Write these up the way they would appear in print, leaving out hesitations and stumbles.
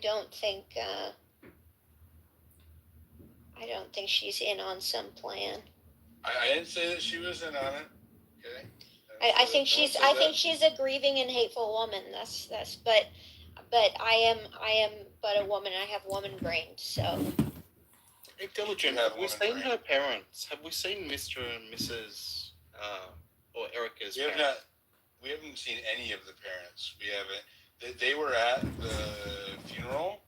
don't think I don't think she's in on some plan. I didn't say that she was in on it. Okay. I think she's a grieving and hateful woman. But I am but a woman. I have woman brain, so. Hey, Diligent, have we seen her parents? Have we seen Mr. and Mrs. Or Erica's parents? We haven't seen any of the parents. We haven't. They were at the funeral,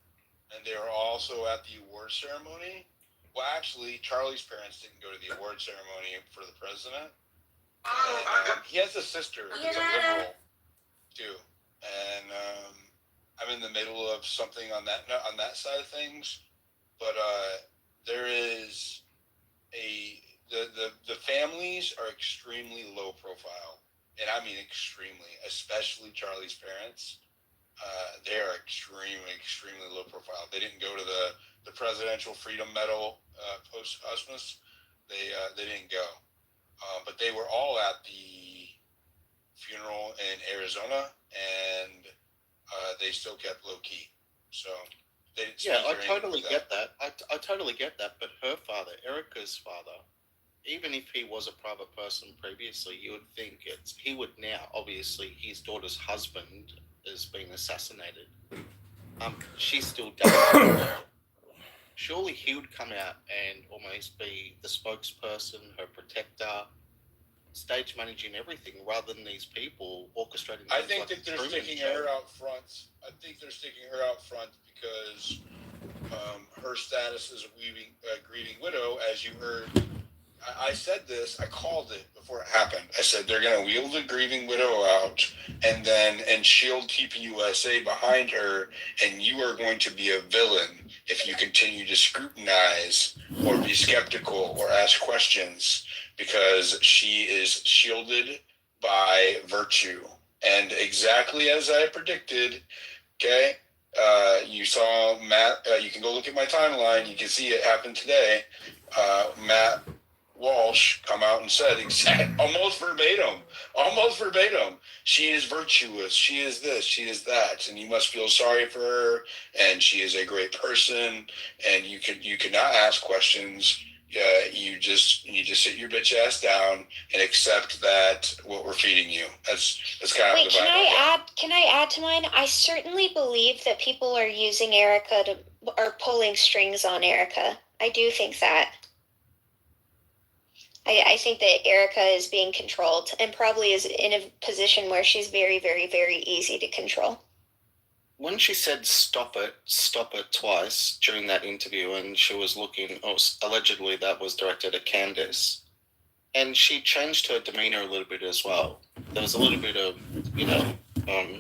and they were also at the award ceremony. Well, actually, Charlie's parents didn't go to the award ceremony for the president. He has a sister who's a liberal, too. And I'm in the middle of something on that side of things. But there is the families are extremely low profile. And I mean extremely, especially Charlie's parents. They are extremely low profile. They didn't go to the Presidential Freedom Medal post-Christmas. They didn't go. But they were all at the funeral in Arizona, and they still kept low-key. So they didn't speak. I totally get that. I totally get that. But her father, Erica's father, even if he was a private person previously, you would think he would now. Obviously, his daughter's husband is being assassinated. She's still dating. Surely he would come out and almost be the spokesperson, her protector, stage managing everything, rather than these people orchestrating. I think that they're sticking her out front. Because her status as a grieving widow, as you heard. I said this, I called it before it happened. I said they're going to wheel the grieving widow out and shield TPUSA behind her, and you are going to be a villain if you continue to scrutinize or be skeptical or ask questions, because she is shielded by virtue. And exactly as I predicted, okay, you saw Matt, you can go look at my timeline, you can see it happen today. Matt Walsh come out and said almost verbatim, she is virtuous, she is this, she is that, and you must feel sorry for her, and she is a great person, and you cannot ask questions. You just sit your bitch ass down and accept that what we're feeding you. That's kind of the vibe. Can I add to mine? I certainly believe that people are using Erica or pulling strings on Erica. I do think that. I think that Erica is being controlled and probably is in a position where she's very, very, very easy to control. When she said stop it twice during that interview, and she was looking, allegedly that was directed at Candace, and she changed her demeanor a little bit as well. There was a little bit of, a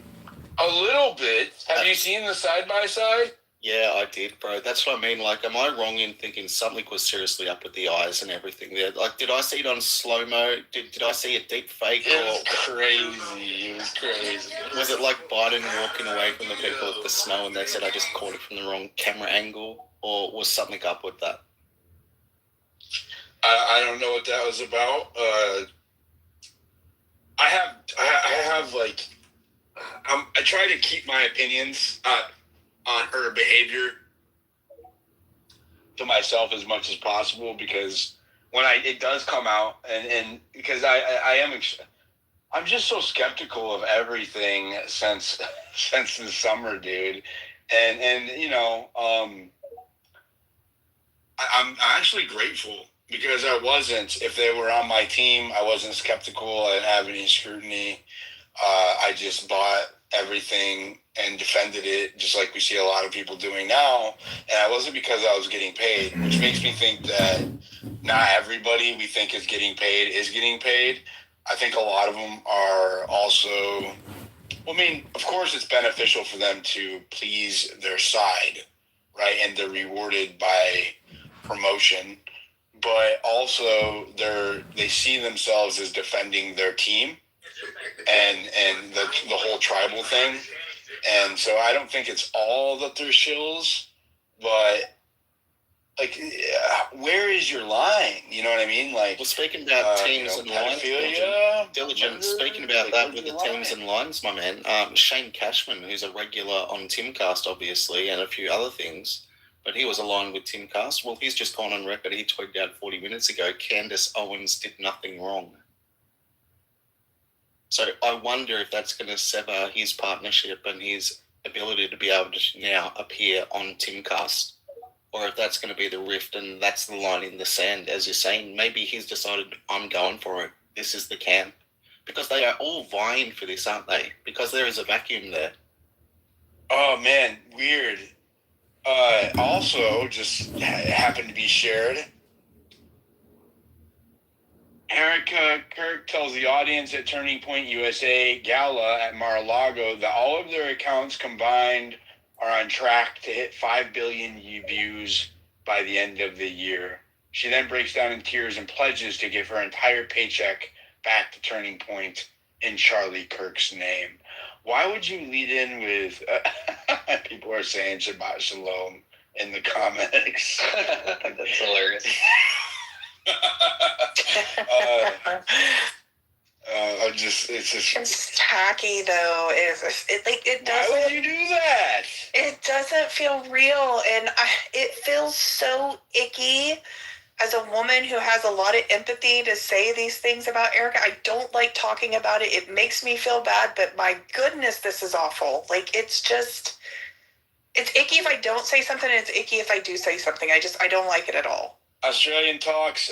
little bit? Have you seen the side-by-side? Yeah, I did, bro. That's what I mean. Like, am I wrong in thinking something was seriously up with the eyes and everything there? Like, did I see it on slow-mo? Did I see a deep fake? It was crazy. Was it like Biden walking away from the people at the snow and they said, I just caught it from the wrong camera angle? Or was something up with that? I don't know what that was about. I try to keep my opinions on her behavior to myself as much as possible, because when it does come out, and because I'm just so skeptical of everything since the summer, dude, and I'm actually grateful, because if they were on my team, I wasn't skeptical, I didn't have any scrutiny. I just bought everything and defended it, just like we see a lot of people doing now. And I wasn't because I was getting paid, which makes me think that not everybody we think is getting paid. I think a lot of them are also, of course it's beneficial for them to please their side, right? And they're rewarded by promotion, but also they see themselves as defending their team and the whole tribal thing. And so I don't think it's all that they're shills, but like, where is your line? You know what I mean? Like, well, speaking about teams and lines, Diligent. Speaking about that with the teams and lines, my man, Shane Cashman, who's a regular on Timcast, obviously, and a few other things, but he was aligned with Timcast. Well, he's just gone on record. He tweeted out 40 minutes ago, Candace Owens did nothing wrong. So I wonder if that's going to sever his partnership and his ability to be able to now appear on Timcast, or if that's going to be the rift and that's the line in the sand, as you're saying. Maybe he's decided, I'm going for it. This is the camp. Because they are all vying for this, aren't they? Because there is a vacuum there. Oh, man, weird. Also, just happened to be shared. Erica Kirk tells the audience at Turning Point USA Gala at Mar-a-Lago that all of their accounts combined are on track to hit 5 billion views by the end of the year. She then breaks down in tears and pledges to give her entire paycheck back to Turning Point in Charlie Kirk's name. Why would you lead in with people are saying Shabbat Shalom in the comments? That's hilarious. It's tacky though. It doesn't. Why would you do that? It doesn't feel real, and it feels so icky. As a woman who has a lot of empathy to say these things about Erica, I don't like talking about it. It makes me feel bad, but my goodness, this is awful. Like, it's icky if I don't say something, and it's icky if I do say something. I don't like it at all. Australian Talks,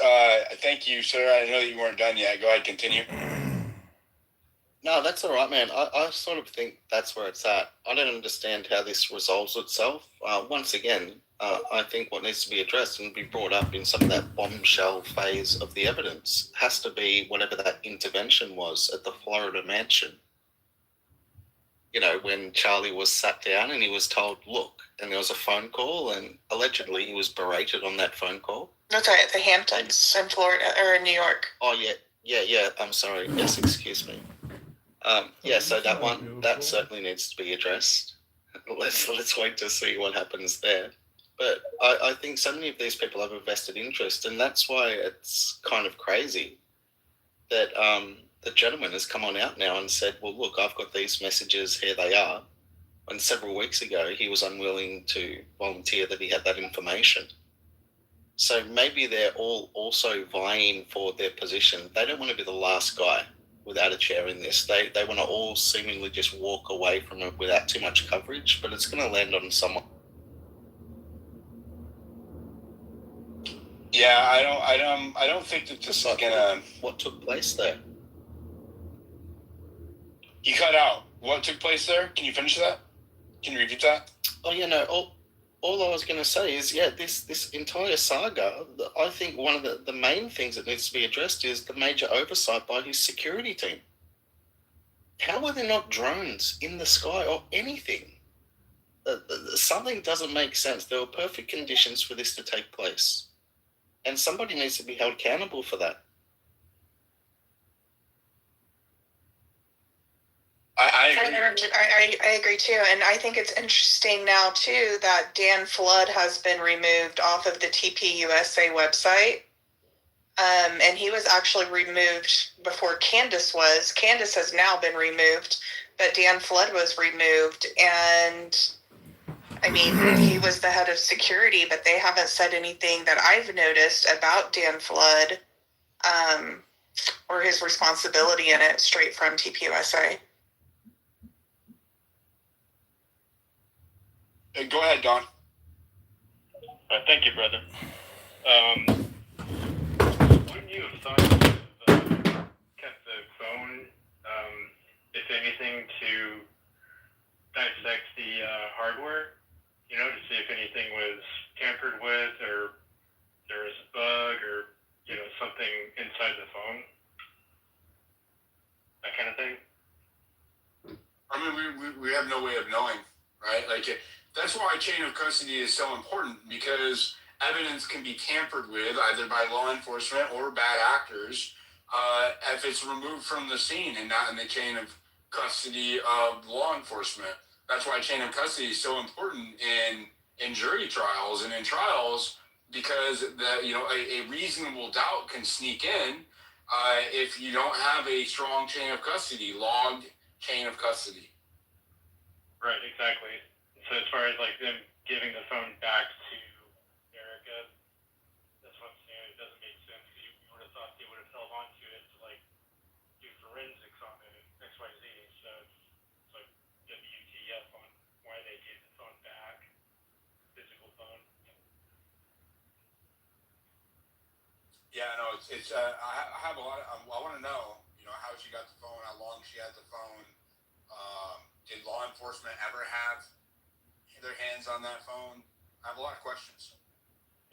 thank you, sir. I know that you weren't done yet. Go ahead, continue. No, that's all right, man. I sort of think that's where it's at. I don't understand how this resolves itself. Once again, I think what needs to be addressed and be brought up in some of that bombshell phase of the evidence has to be whatever that intervention was at the Florida mansion. You know, when Charlie was sat down and he was told, look, and there was a phone call, and allegedly he was berated on that phone call. That's right, at the Hamptons in Florida, or in New York. Oh, yeah, I'm sorry. Yes, excuse me. So that certainly needs to be addressed. Let's wait to see what happens there. But I think so many of these people have a vested interest, and that's why it's kind of crazy that the gentleman has come on out now and said, well, look, I've got these messages, here they are. And several weeks ago, he was unwilling to volunteer that he had that information. So maybe they're all also vying for their position. They don't want to be the last guy without a chair in this. They want to all seemingly just walk away from it without too much coverage, but it's going to land on someone. Yeah, I don't think that this is gonna. What took place there? You cut out. What took place there? Can you finish that? Can you repeat that? Oh yeah, no. All I was going to say is, this entire saga. I think one of the main things that needs to be addressed is the major oversight by his security team. How are there not drones in the sky or anything? Something doesn't make sense. There were perfect conditions for this to take place. And somebody needs to be held accountable for that. I agree too, and I think it's interesting now too that Dan Flood has been removed off of the TPUSA website, and he was actually removed before Candace was. Candace has now been removed, but Dan Flood was removed, and I mean, he was the head of security, but they haven't said anything that I've noticed about Dan Flood, or his responsibility in it straight from TPUSA. Go ahead, Don. Thank you, brother. Wouldn't you have thought you would have kept the phone, if anything, to dissect the hardware, to see if anything was tampered with or there was a bug or, something inside the phone? That kind of thing? I mean, we have no way of knowing, right? Like, that's why chain of custody is so important, because evidence can be tampered with either by law enforcement or bad actors if it's removed from the scene and not in the chain of custody of law enforcement. That's why chain of custody is so important in jury trials. And in trials, because a reasonable doubt can sneak in if you don't have a strong chain of custody, logged chain of custody. Right, exactly. So as far as like them giving the phone back to Erica, that's what I'm saying. It doesn't make sense. You would have thought they would have held on to it to like do forensics on it and XYZ. So it's like WTF on why they gave the phone back, physical phone. Yeah, no, it's. I have a lot. I want to know, how she got the phone, how long she had the phone. Did law enforcement ever have their hands on that phone? I have a lot of questions.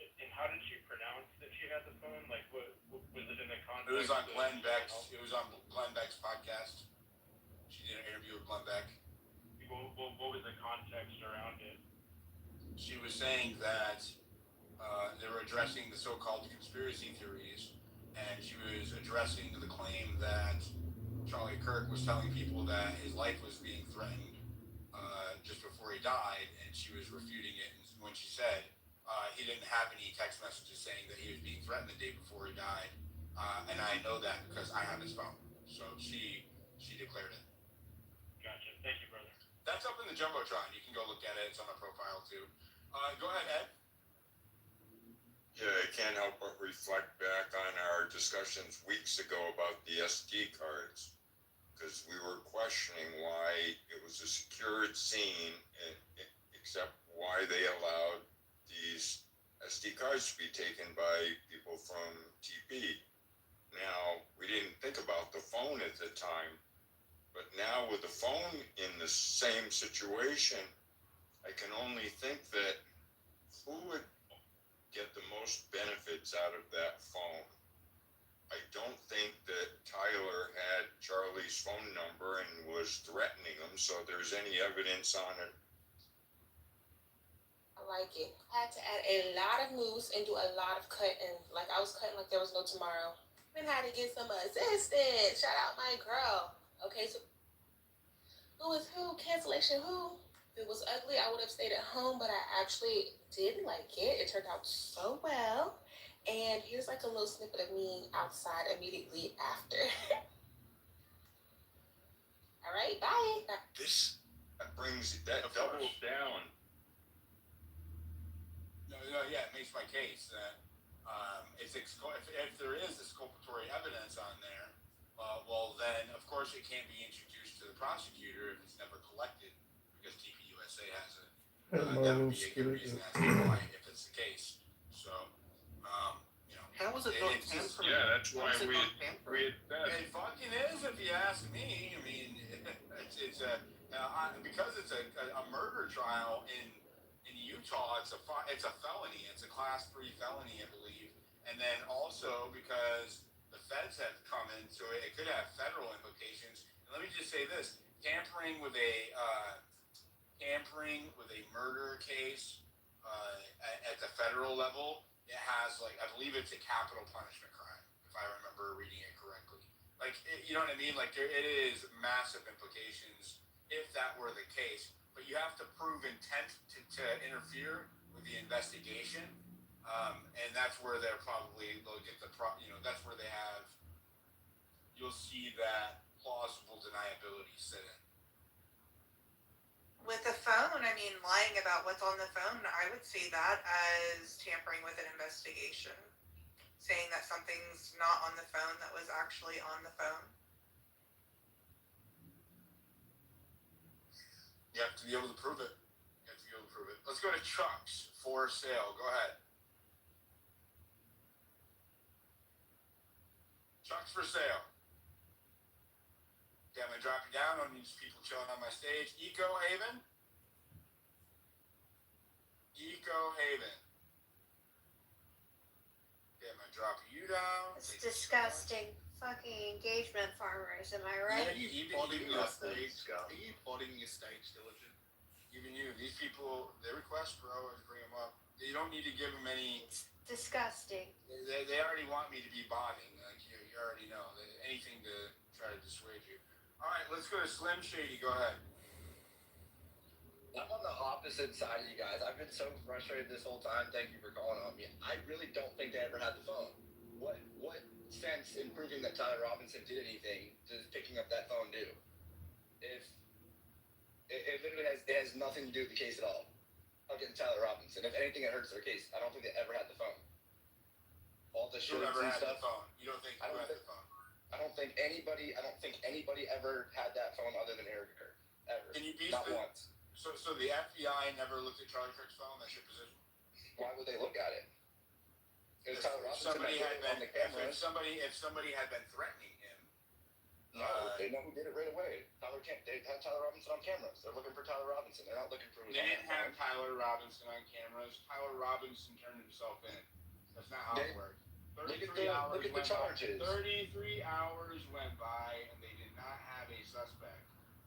And how did she pronounce that she had the phone? Like, what was it in the context? It was on Glenn Beck's. It was on Glenn Beck's podcast. She did an interview with Glenn Beck. What was the context around it? She was saying that they were addressing the so-called conspiracy theories, and she was addressing the claim that Charlie Kirk was telling people that his life was being threatened just before he died, and she was refuting it. And when she said he didn't have any text messages saying that he was being threatened the day before he died, and I know that because I have his phone. So she declared it. Gotcha. Thank you, brother. That's up in the Jumbotron. You can go look at it. It's on my profile too. Go ahead, Ed. Yeah, I can't help but reflect back on our discussions weeks ago about the SD cards, because we were questioning why it was a secured scene, except why they allowed these SD cards to be taken by people from TP. Now, we didn't think about the phone at the time, but now with the phone in the same situation, I can only think that who would get the most benefits out of that phone? I don't think that Tyler had Charlie's phone number and was threatening him, so there's any evidence on it. I like it. I had to add a lot of moves and do a lot of cutting. Like I was cutting like there was no tomorrow. Then had to get some assistance. Shout out my girl. Okay, so who is who? Cancellation who? If it was ugly, I would have stayed at home, but I actually did like it. It turned out so well. And here's like a little snippet of me outside immediately after. All right, bye. This brings that doubles down. No, yeah, it makes my case that if there is exculpatory evidence on there, well then of course it can't be introduced to the prosecutor if it's never collected, because TPUSA has it. That would be a good reason as to why, if it's the case. So, How was it not tampering? Yeah, that's why we had it fucking is, if you ask me. I mean, it's because it's a murder trial in Utah. It's a felony. It's a class 3 felony, I believe. And then also because the feds have come in, so it could have federal implications. And let me just say this: tampering with a murder case at the federal level, it has, like, I believe it's a capital punishment crime, if I remember reading it correctly. Like, you know what I mean? Like, it is massive implications if that were the case. But you have to prove intent to interfere with the investigation, and that's where they'll get that's where they have. You'll see that plausible deniability sit in. With the phone, I mean, lying about what's on the phone, I would see that as tampering with an investigation. Saying that something's not on the phone that was actually on the phone. You have to be able to prove it. Let's go to trucks for sale. Go ahead. Trucks for sale. Okay, I'm going to drop you down on these people chilling on my stage. Eco Haven. Okay, I'm going to drop you down. It's disgusting. Fucking engagement farmers, am I right? Are you plotting your stage diligent? Even you, these people, they request, bro, I bring them up. You don't need to give them any. It's disgusting. They already want me to be botting. Like, you already know. Anything to try to dissuade you. All right, let's go to Slim Shady. Go ahead. I'm on the opposite side of you guys. I've been so frustrated this whole time. Thank you for calling on me. I really don't think they ever had the phone. What sense in proving that Tyler Robinson did anything does picking up that phone do? If it literally has nothing to do with the case at all. Against Tyler Robinson. If anything, it hurts their case. I don't think they ever had the phone. All the You shirts never and had stuff. the phone. You don't think you had the phone? I don't think anybody ever had that phone other than Eric Kirk. Ever. Can you be Not once. So the FBI never looked at Charlie Kirk's phone. That's your position. Why would they look at it? It was Tyler Robinson Somebody that had did it on been the cameras. if somebody had been threatening him. No, they know who did it right away. They had Tyler Robinson on cameras. They're looking for Tyler Robinson. They're not looking for. They didn't have Tyler Robinson on cameras. Tyler Robinson turned himself in. That's not how it worked. 33 hours look at the charges. 33 hours went by and they did not have a suspect.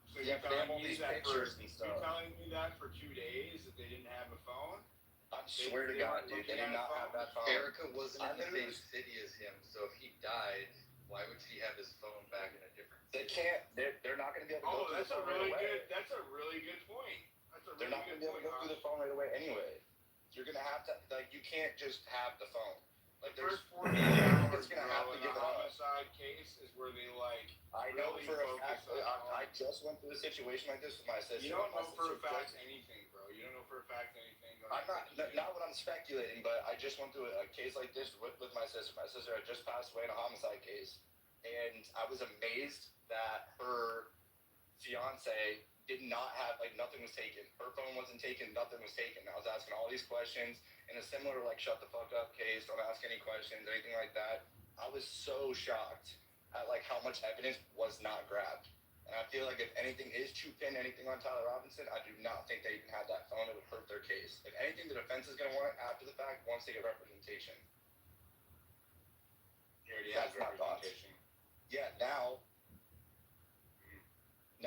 So Yeah, you're but they have all telling me these that pictures and stuff. You're telling me that for 2 days that they didn't have a phone? I swear to God, dude, they did not have that phone. Erica wasn't in the same city as him, so if he died, why would she have his phone back in a different They city? can't. They're not going to be able to go through That's the a phone really right away. good. That's a really good point. They're not going to be able to go through the phone right away anyway. You're going to have to, like, you can't just have the phone. Like, The there's first 48 hours it's going to have to in give a it up. homicide case is where they like. I know really for a focus fact. on- I just went through a situation like this with my sister. You don't My know for a sister fact just- anything, bro. You don't know for a fact anything. I'm not what I'm speculating, but I just went through a case like this with my sister. My sister had just passed away in a homicide case, and I was amazed that her fiance did not have, like, nothing was taken. Her phone wasn't taken, nothing was taken. I was asking all these questions in a similar, like, shut the fuck up case, don't ask any questions, anything like that. I was so shocked at, like, how much evidence was not grabbed. And I feel like if anything is to pin anything on Tyler Robinson, I do not think they even had that phone. It would hurt their case. If anything, the defense is going to want it after the fact once they get representation. He already That's has my thoughts. representation. Yeah, now.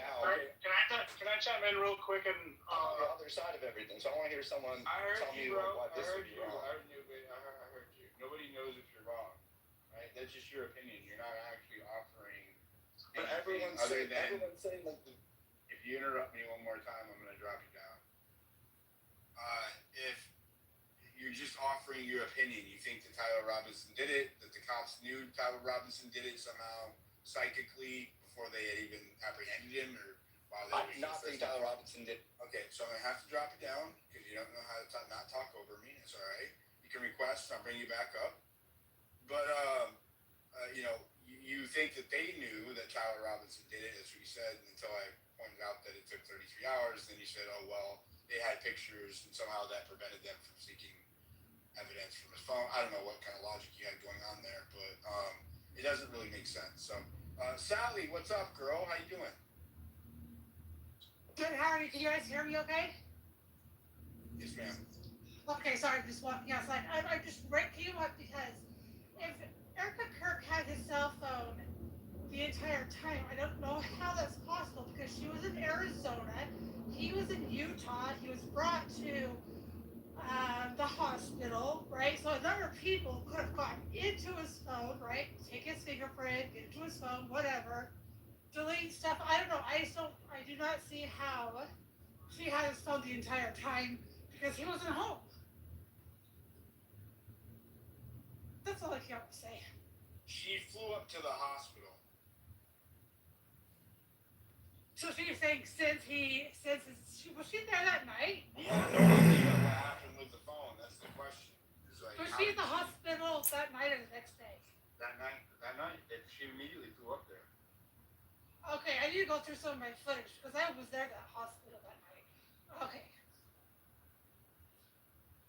All right, can I chime in real quick and I'm on the other side of everything, so I want to hear someone I heard tell me you, bro. why I this heard would be you. wrong. I heard you. Nobody knows if you're wrong, right? That's just your opinion. You're not actually offering. But anything everyone's other than saying like the. if you interrupt me one more time, I'm gonna drop you down. If you're just offering your opinion, you think that Tyler Robinson did it, that the cops knew Tyler Robinson did it somehow psychically before they had even apprehended him, or while they I were do not think Tyler Robinson did. Okay, so I'm gonna have to drop it down because you don't know how to not talk over me. It's all right. You can request. I'll bring you back up. But you think that they knew that Tyler Robinson did it, as we said, until I pointed out that it took 33 hours. Then you said, oh well, they had pictures, and somehow that prevented them from seeking evidence from his phone. I don't know what kind of logic you had going on there, but it doesn't really make sense. So, Sally, what's up, girl? How you doing? Good, how are you? Can you guys hear me okay? Yes, ma'am. Okay, sorry, just walking outside. I just came up because if Erica Kirk had his cell phone the entire time, I don't know how that's possible because she was in Arizona, he was in Utah, he was brought to the hospital, right? So a number of people could have gotten into his phone, right? Take his fingerprint, get into his phone, whatever. Delete stuff. I don't know. I do not see how she had his phone the entire time because he wasn't home. That's all I care to say. She flew up to the hospital. So she's saying was she there that night? We have no idea what happened with the phone. That's the question. Like, Was she at the hospital that night or the next day? That night, she immediately flew up there. Okay, I need to go through some of my footage because I was there at the hospital that night. Okay.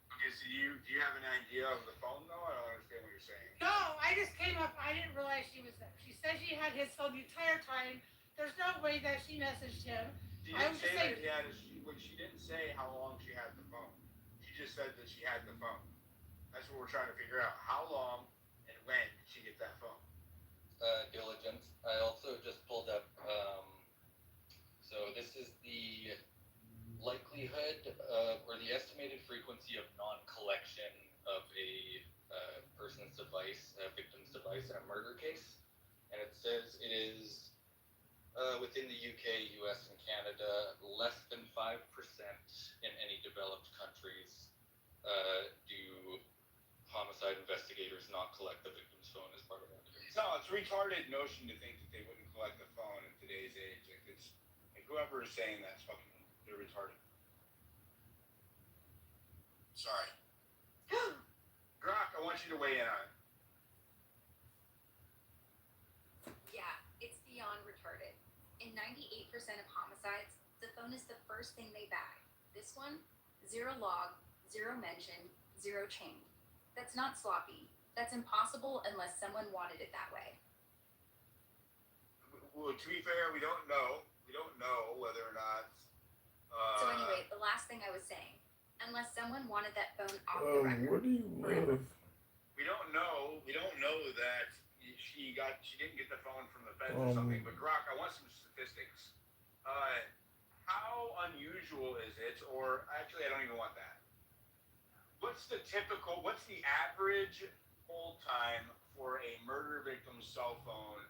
Okay, so do you have an idea of the phone though? I don't understand what you're saying. No, I just came up. I didn't realize she was there. She said she had his phone the entire time. There's no way that she messaged him. She I didn't was say saying- that he had she didn't say how long she had the phone. She just said that she had the phone. That's what we're trying to figure out. How long and when did she get that phone? Diligence. I also just pulled up, so this is the likelihood or the estimated frequency of non-collection of a person's device, a victim's device in a murder case. And it says it is within the UK, US, and Canada, less than 5% developed countries do homicide investigators not collect the victim's phone as part of evidence? No, it's a retarded notion to think that they wouldn't collect the phone in today's age. Like it's like whoever is saying that's fucking they're retarded. Sorry. Grok, I want you to weigh in on it. Yeah, it's beyond retarded. In 98% of homicides, the phone is the first thing they bag. This one, 0 log, 0 mention, 0 chain. That's not sloppy. That's impossible unless someone wanted it that way. Well, to be fair, we don't know. We don't know whether or not. So anyway, the last thing I was saying, unless someone wanted that phone off the record. What do you forever. love? We don't know. We don't know that she didn't get the phone from the feds or something. But Grok, I want some statistics. How unusual is it? Or actually, I don't even want that. What's the average hold time for a murder victim's cell phone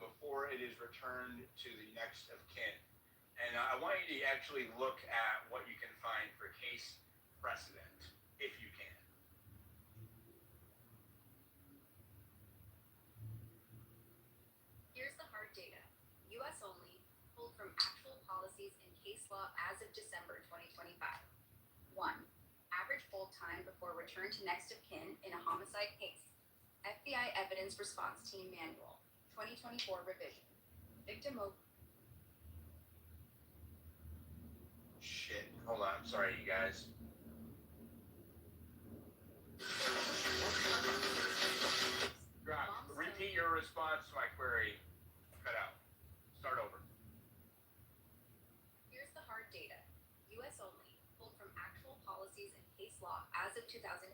before it is returned to the next of kin? And I want you to actually look at what you can find for case precedent, if you can. Here's the hard data. US only, pulled from actual policies and case law as of December 2025. 1. Average hold time before return to next of kin in a homicide case. FBI Evidence Response Team Manual, 2024 revision. Victim Shit. Hold on. I'm sorry, you guys. Grok, repeat your response to my query. Cut out. Start over. Here's the hard data. US only, pulled from actual policies and case law as of 2025.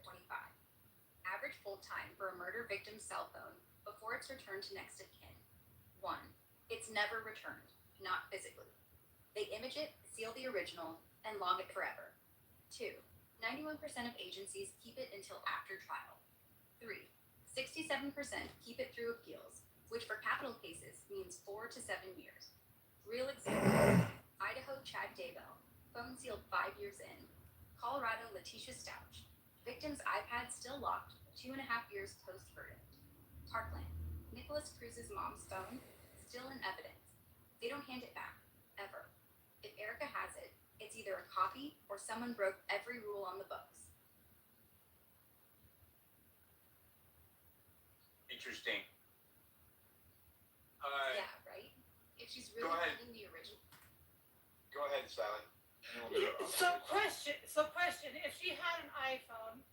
Average hold time for a murder victim's cell phone before it's returned to next of kin. 1. It's never returned, not physically. They image it, seal the original, and log it forever. 2. 91% of agencies keep it until after trial. 3. 67% keep it through appeals, which for capital cases means 4 to 7 years. Real example, Idaho Chad Daybell, phone sealed 5 years in. Colorado Letitia Stouch, victim's iPad still locked 2.5 years post-verdict. Parkland, Nicholas Cruz's mom's phone, still in evidence. They don't hand it back, ever. If Erica has it, it's either a copy or someone broke every rule on the books. Interesting. Yeah, right? If she's really Go ahead. holding the original. Go ahead, Sally. And we'll do it. So question, if she had an iPhone,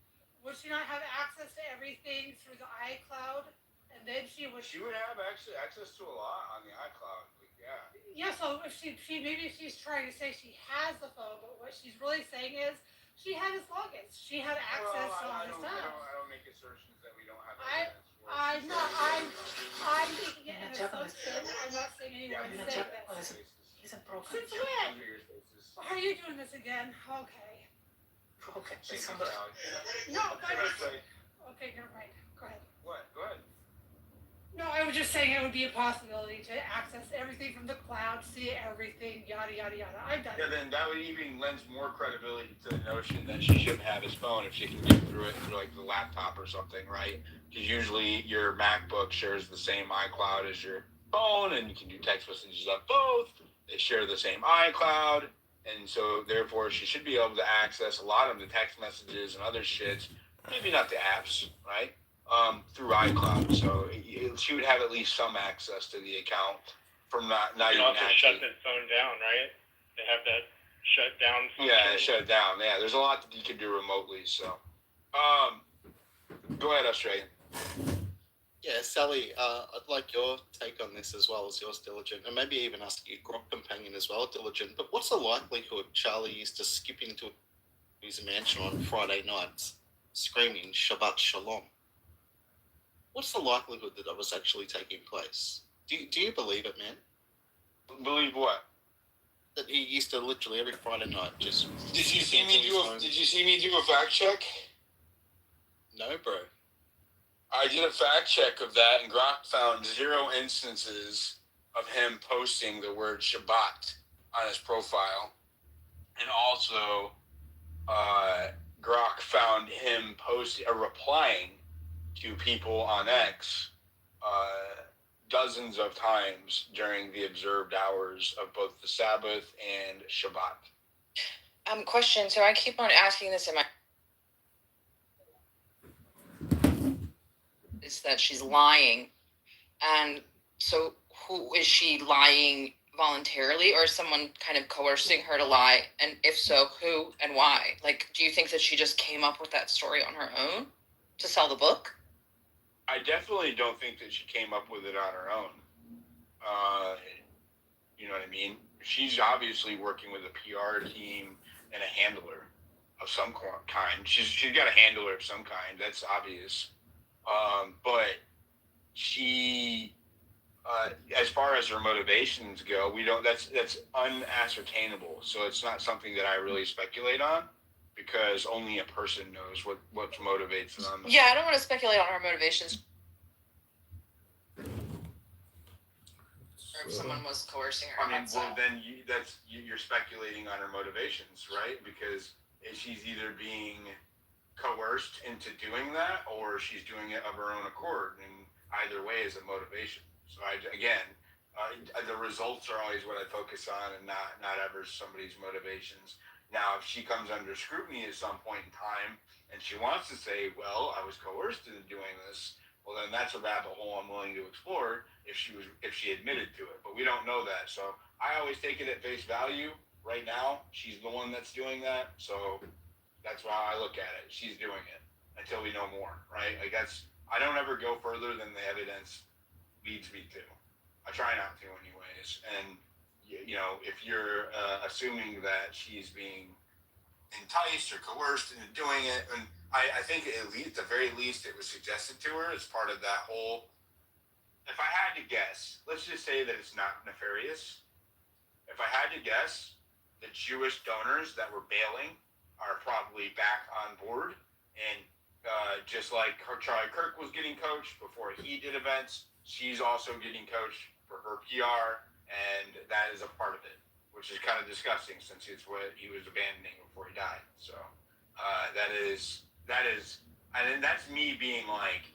would she not have access to everything through the iCloud? And then she would have actually access to a lot on the iCloud. Like, yeah. Yeah, so if she maybe she's trying to say she has the phone, but what she's really saying is she had his logins. She had access to all his stuff. I don't make assertions that we don't have evidence. I'm taking it in assumption. I'm not saying anyone said this. He's a broken. Since when? Why are you doing this again? Okay. Broken. No, okay, never mind. Go ahead. What? Go ahead. No, I was just saying it would be a possibility to access everything from the cloud, see everything, yada yada yada. I've done Yeah, it. then that would even lends more credibility to the notion that she shouldn't have his phone if she can get through it through like the laptop or something, right? Because usually your MacBook shares the same iCloud as your phone, and you can do text messages on both. They share the same iCloud, and so therefore she should be able to access a lot of the text messages and other shits. Maybe not the apps, right? Through iCloud, so she would have at least some access to the account from not You even can also actually. shut the phone down, right? They have that shut down function. Yeah, shut it down. Yeah, there's a lot that you can do remotely. So, go ahead, Australian. Yeah, Sally, I'd like your take on this as well as yours, Diligent, and maybe even ask your Grok companion as well, Diligent. But what's the likelihood Charlie used to skip into his mansion on Friday nights, screaming Shabbat Shalom? What's the likelihood that that was actually taking place? Do you believe it, man? Believe what? That he used to literally every Friday night just. Did you see me do a fact check? No, bro. I did a fact check of that, and Grok found 0 instances of him posting the word Shabbat on his profile, and also Grok found him replying to people on X dozens of times during the observed hours of both the Sabbath and Shabbat. Question. So I keep on asking this in my. Is that she's lying, and so who is she lying voluntarily, or is someone kind of coercing her to lie? And if so, who and why? Like, do you think that she just came up with that story on her own to sell the book? I definitely don't think that she came up with it on her own. You know what I mean? She's obviously working with a PR team and a handler of some kind. She's got a handler of some kind. That's obvious. But she, as far as her motivations go, we don't. That's unascertainable. So it's not something that I really speculate on, because only a person knows what motivates them. Yeah, I don't want to speculate on her motivations. Or if someone was coercing her. I mean, well, then you're speculating on her motivations, right? Because she's either being coerced into doing that, or she's doing it of her own accord, and either way is a motivation. So the results are always what I focus on, and not ever somebody's motivations. Now, if she comes under scrutiny at some point in time and she wants to say, well, I was coerced into doing this, well, then that's a rabbit hole I'm willing to explore if she admitted to it. But we don't know that. So I always take it at face value. Right now, she's the one that's doing that. So that's how I look at it. She's doing it until we know more, right? Like I don't ever go further than the evidence leads me to. I try not to anyways. And, if you're assuming that she's being enticed or coerced into doing it, and I think at the very least it was suggested to her as part of that whole. If I had to guess, let's just say that it's not nefarious. If I had to guess, the Jewish donors that were bailing are probably back on board, and just like Charlie Kirk was getting coached before he did events, she's also getting coached for her PR, and that is a part of it, which is kind of disgusting since it's what he was abandoning before he died. So that is, and that's me being like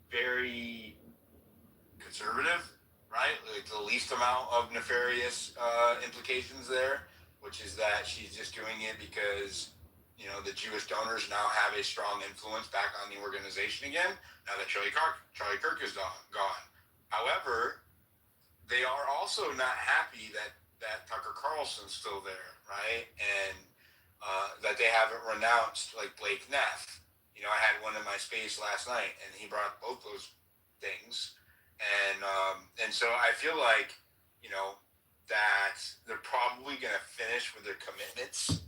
very conservative, right? Like the least amount of nefarious implications there, which is that she's just doing it because the Jewish donors now have a strong influence back on the organization again. Now that Charlie Kirk is gone. However, they are also not happy that Tucker Carlson's still there, right? And that they haven't renounced like Blake Neff. I had one in my space last night, and he brought up both those things, and so I feel like that they're probably going to finish with their commitments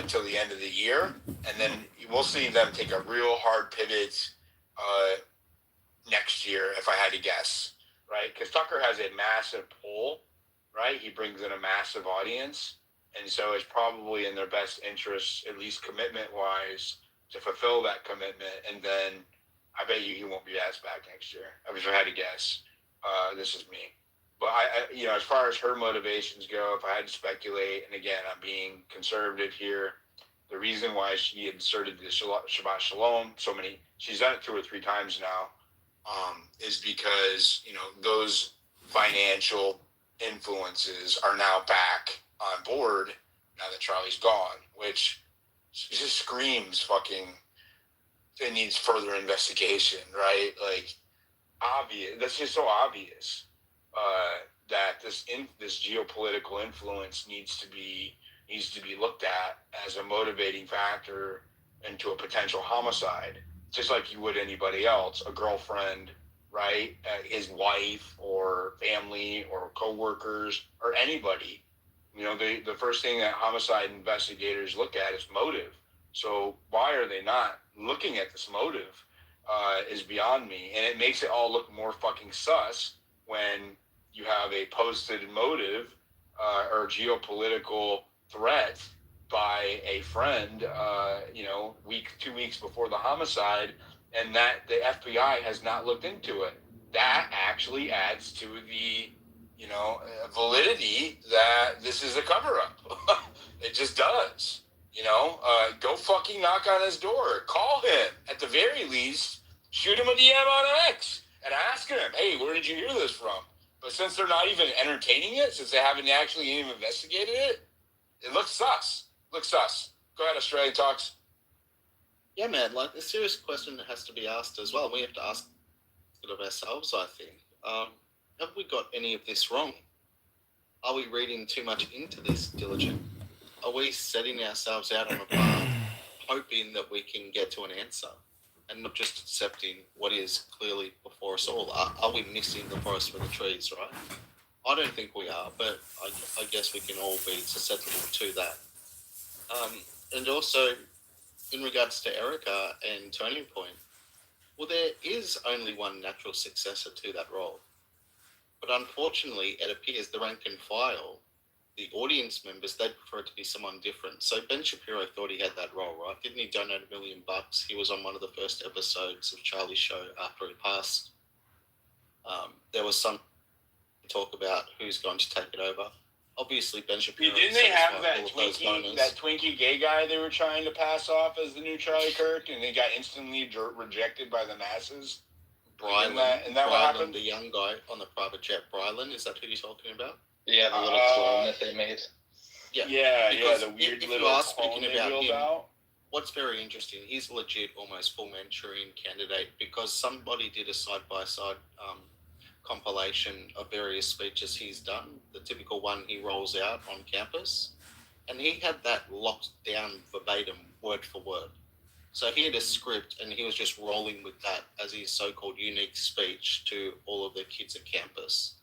till the end of the year, and then we'll see them take a real hard pivot next year, if I had to guess, right? Because Tucker has a massive pull, right? He brings in a massive audience, and so it's probably in their best interest, at least commitment-wise, to fulfill that commitment, and then I bet you he won't be asked back next year. I mean, if I had to guess, this is me. But I as far as her motivations go, if I had to speculate, and again, I'm being conservative here, the reason why she inserted the Shabbat Shalom she's done it 2 or 3 times now, is because those financial influences are now back on board now that Charlie's gone, which just screams fucking. It needs further investigation, right? Like obvious. That's just so obvious. That this geopolitical influence needs to be looked at as a motivating factor into a potential homicide, just like you would anybody else, a girlfriend, right? His wife or family or coworkers or anybody. The first thing that homicide investigators look at is motive. So why are they not looking at this motive is beyond me. And it makes it all look more fucking sus when you have a posted motive or geopolitical threat by a friend, 2 weeks before the homicide, and that the FBI has not looked into it. That actually adds to the, validity that this is a cover-up. It just does. Go fucking knock on his door. Call him. At the very least, shoot him a DM on X and ask him, hey, where did you hear this from? But since they're not even entertaining it, since they haven't actually even investigated it, it looks sus. Go ahead, Australian Talks. Yeah, man, like, the serious question has to be asked as well. We have to ask it of ourselves, I think. Have we got any of this wrong? Are we reading too much into this, Diligent? Are we setting ourselves out on a path, hoping that we can get to an answer, and not just accepting what is clearly before us all? Are we missing the forest for the trees, right? I don't think we are, but I guess we can all be susceptible to that. And also, in regards to Erica and Turning Point, well, there is only one natural successor to that role. But unfortunately, it appears the rank and file, the audience members, they'd prefer it to be someone different. So Ben Shapiro thought he had that role, right? Didn't he donate $1 million? He was on one of the first episodes of Charlie's show after he passed. There was some talk about who's going to take it over. Obviously, Ben Shapiro. Didn't they have that Twinkie gay guy they were trying to pass off as the new Charlie Kirk, and they got instantly rejected by the masses? Brylan, and that what happened? The young guy on the private jet. Brylan, is that who you're talking about? Yeah, the little clone that they made. Yeah, the weird little clone they built out. What's very interesting, he's legit almost full Manchurian candidate, because somebody did a side-by-side compilation of various speeches he's done, the typical one he rolls out on campus, and he had that locked down verbatim, word for word. So he had a script, and he was just rolling with that as his so-called unique speech to all of the kids at campus.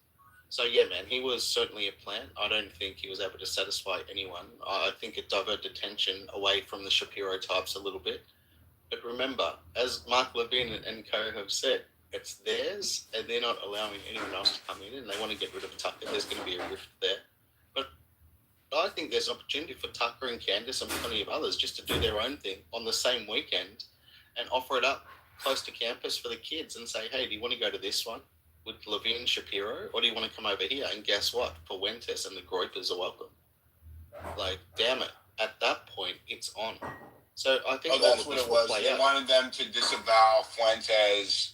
So yeah, man, he was certainly a plan. I don't think he was able to satisfy anyone. I think it diverted attention away from the Shapiro types a little bit. But remember, as Mark Levin and co have said, it's theirs, and they're not allowing anyone else to come in, and they want to get rid of Tucker. There's going to be a rift there. But I think there's opportunity for Tucker and Candace and plenty of others just to do their own thing on the same weekend and offer it up close to campus for the kids and say, hey, do you want to go to this one with Levine Shapiro, or do you want to come over here? And guess what? Fuentes and the Groypers are welcome. Like, damn it. At that point, it's on. So I think that's what it was. They wanted them to disavow Fuentes.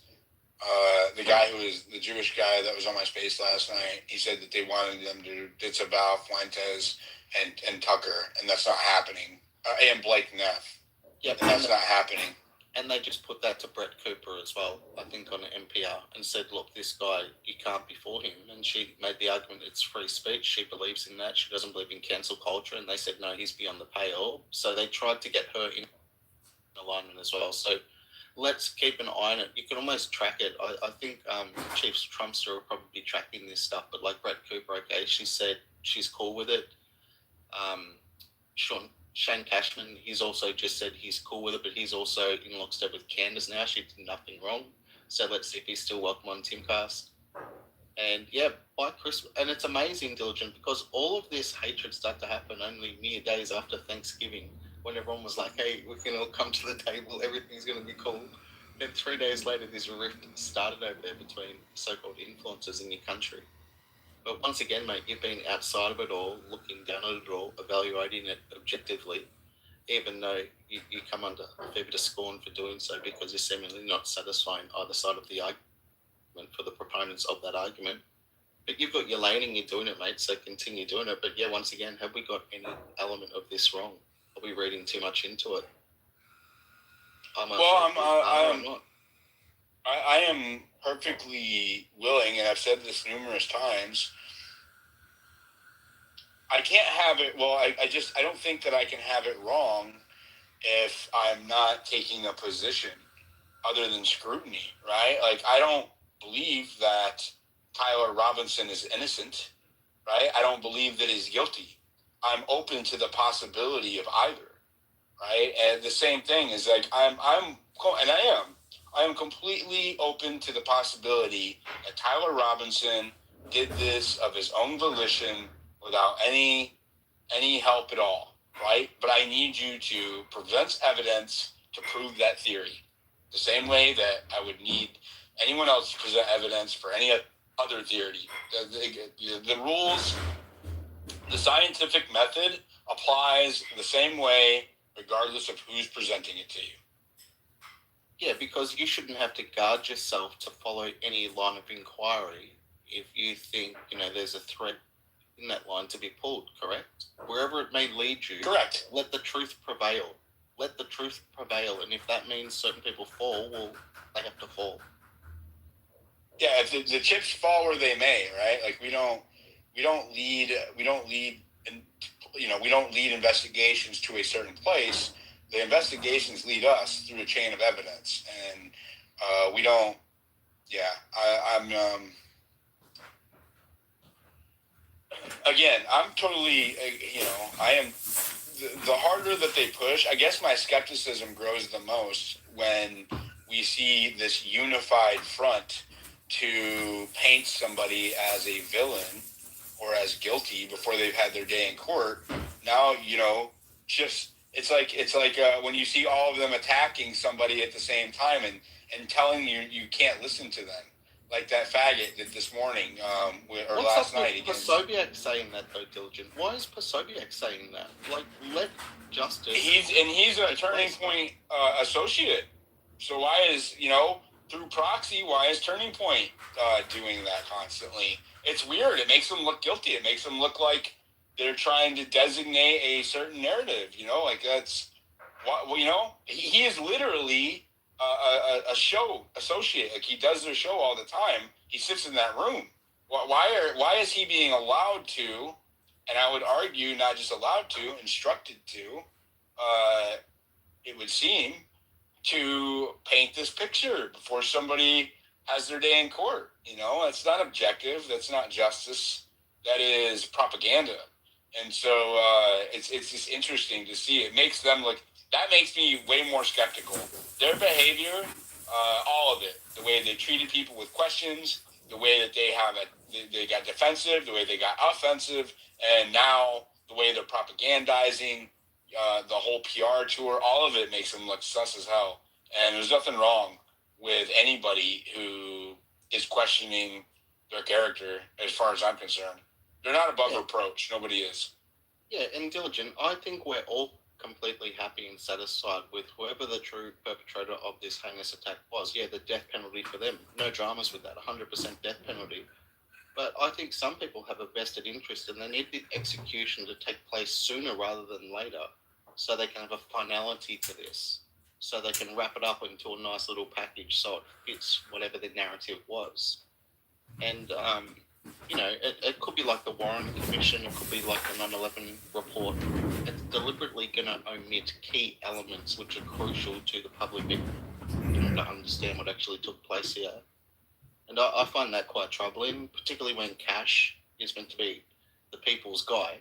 The guy who was the Jewish guy that was on my space last night, he said that they wanted them to disavow Fuentes and Tucker, and that's not happening. And Blake Neff. Yep. And that's not happening. And they just put that to Brett Cooper as well, I think, on NPR, and said, look, this guy, you can't be for him. And she made the argument it's free speech. She believes in that. She doesn't believe in cancel culture. And they said, no, he's beyond the pale. So they tried to get her in alignment as well. So let's keep an eye on it. You can almost track it. I think Chief Trumpster will probably be tracking this stuff. But like Brett Cooper, okay, she said she's cool with it. Shane Cashman, he's also just said he's cool with it, but he's also in lockstep with Candace now. She did nothing wrong. So let's see if he's still welcome on Timcast. And yeah, by Christmas, and it's amazing, Diligent, because all of this hatred started to happen only mere days after Thanksgiving, when everyone was like, hey, we can all come to the table, everything's going to be cool. Then 3 days later, this rift started over there between so-called influencers in your country. But once again, mate, you've been outside of it all, looking down at it all, evaluating it objectively, even though you come under a fair bit of scorn for doing so because you're seemingly not satisfying either side of the argument for the proponents of that argument. But you've got your lane and you're doing it, mate, so continue doing it. But yeah, once again, have we got any element of this wrong? Are we reading too much into it? I am perfectly willing, and I've said this numerous times, I can't have it, I don't think that I can have it wrong if I'm not taking a position other than scrutiny, right? Like, I don't believe that Tyler Robinson is innocent, right? I don't believe that he's guilty. I'm open to the possibility of either, right? And the same thing is like, I am completely open to the possibility that Tyler Robinson did this of his own volition without any help at all, right? But I need you to present evidence to prove that theory. The same way that I would need anyone else to present evidence for any other theory. The rules, the scientific method applies the same way regardless of who's presenting it to you. Yeah, because you shouldn't have to guard yourself to follow any line of inquiry if you think, there's a threat in that line to be pulled, correct? Wherever it may lead you, Correct. let the truth prevail. Let the truth prevail, and if that means certain people fall, well, they have to fall. Yeah, if the chips fall where they may, right? Like we don't lead investigations to a certain place. The investigations lead us through a chain of evidence, and we don't. Yeah, I'm totally. I am. The harder that they push, I guess my skepticism grows the most when we see this unified front to paint somebody as a villain or as guilty before they've had their day in court. Now, just it's like when you see all of them attacking somebody at the same time and telling you can't listen to them. Like that faggot did this morning or What's last up night. with Posobiec saying that though, Diligent? Why is Posobiec saying that? Like, let justice. He's a Turning Point associate. So why is through proxy? Why is Turning Point doing that constantly? It's weird. It makes them look guilty. It makes them look like they're trying to designate a certain narrative. Like that's what he is literally a show associate. Like he does their show all the time. He sits in that room. Why is he being allowed to? And I would argue not just allowed to, instructed to. It would seem to paint this picture before somebody has their day in court. That's not objective. That's not justice. That is propaganda. And so it's just interesting to see. It makes them look. That makes me way more skeptical. Their behavior, all of it, the way they treated people with questions, the way that they got defensive, the way they got offensive, and now the way they're propagandizing, the whole PR tour, all of it makes them look sus as hell. And there's nothing wrong with anybody who is questioning their character, as far as I'm concerned. They're not above reproach. Nobody is. Yeah, and Diligent, I think we're all completely happy and satisfied with whoever the true perpetrator of this heinous attack was. Yeah, the death penalty for them. No dramas with that. 100% death penalty. But I think some people have a vested interest and they need the execution to take place sooner rather than later so they can have a finality to this. So they can wrap it up into a nice little package so it fits whatever the narrative was. And, it could be like the Warren Commission, it could be like the 9/11 report. It's deliberately going to omit key elements which are crucial to the public to understand what actually took place here. And I find that quite troubling, particularly when Cash is meant to be the people's guy,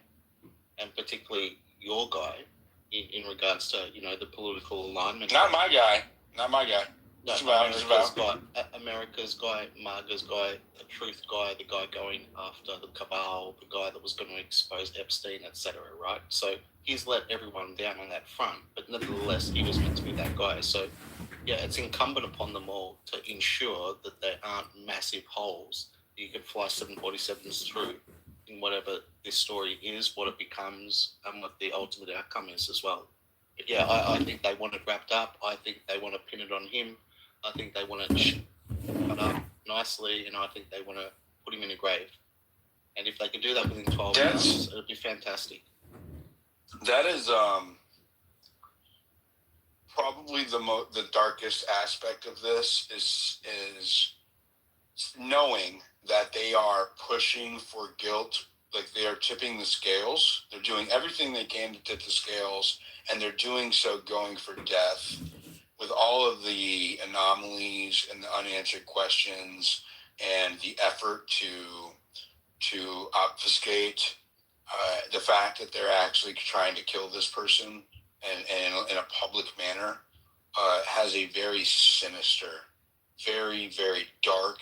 and particularly your guy in regards to, the political alignment. Not my guy. No, America's guy, MAGA's guy, the truth guy, the guy going after the cabal, the guy that was going to expose Epstein, etc., right? So he's let everyone down on that front, but nevertheless, he was meant to be that guy. So, yeah, it's incumbent upon them all to ensure that there aren't massive holes that you can fly 747s through in whatever this story is, what it becomes, and what the ultimate outcome is as well. But yeah, I think they want it wrapped up. I think they want to pin it on him. I think they want to cut up nicely, and I think they want to put him in a grave. And if they could do that within 12 months, it would be fantastic. That is probably the darkest aspect of this is knowing that they are pushing for guilt, like they are tipping the scales. They're doing everything they can to tip the scales, and they're doing so going for death. With all of the anomalies and the unanswered questions and the effort to obfuscate the fact that they're actually trying to kill this person and in a public manner has a very sinister, very, very dark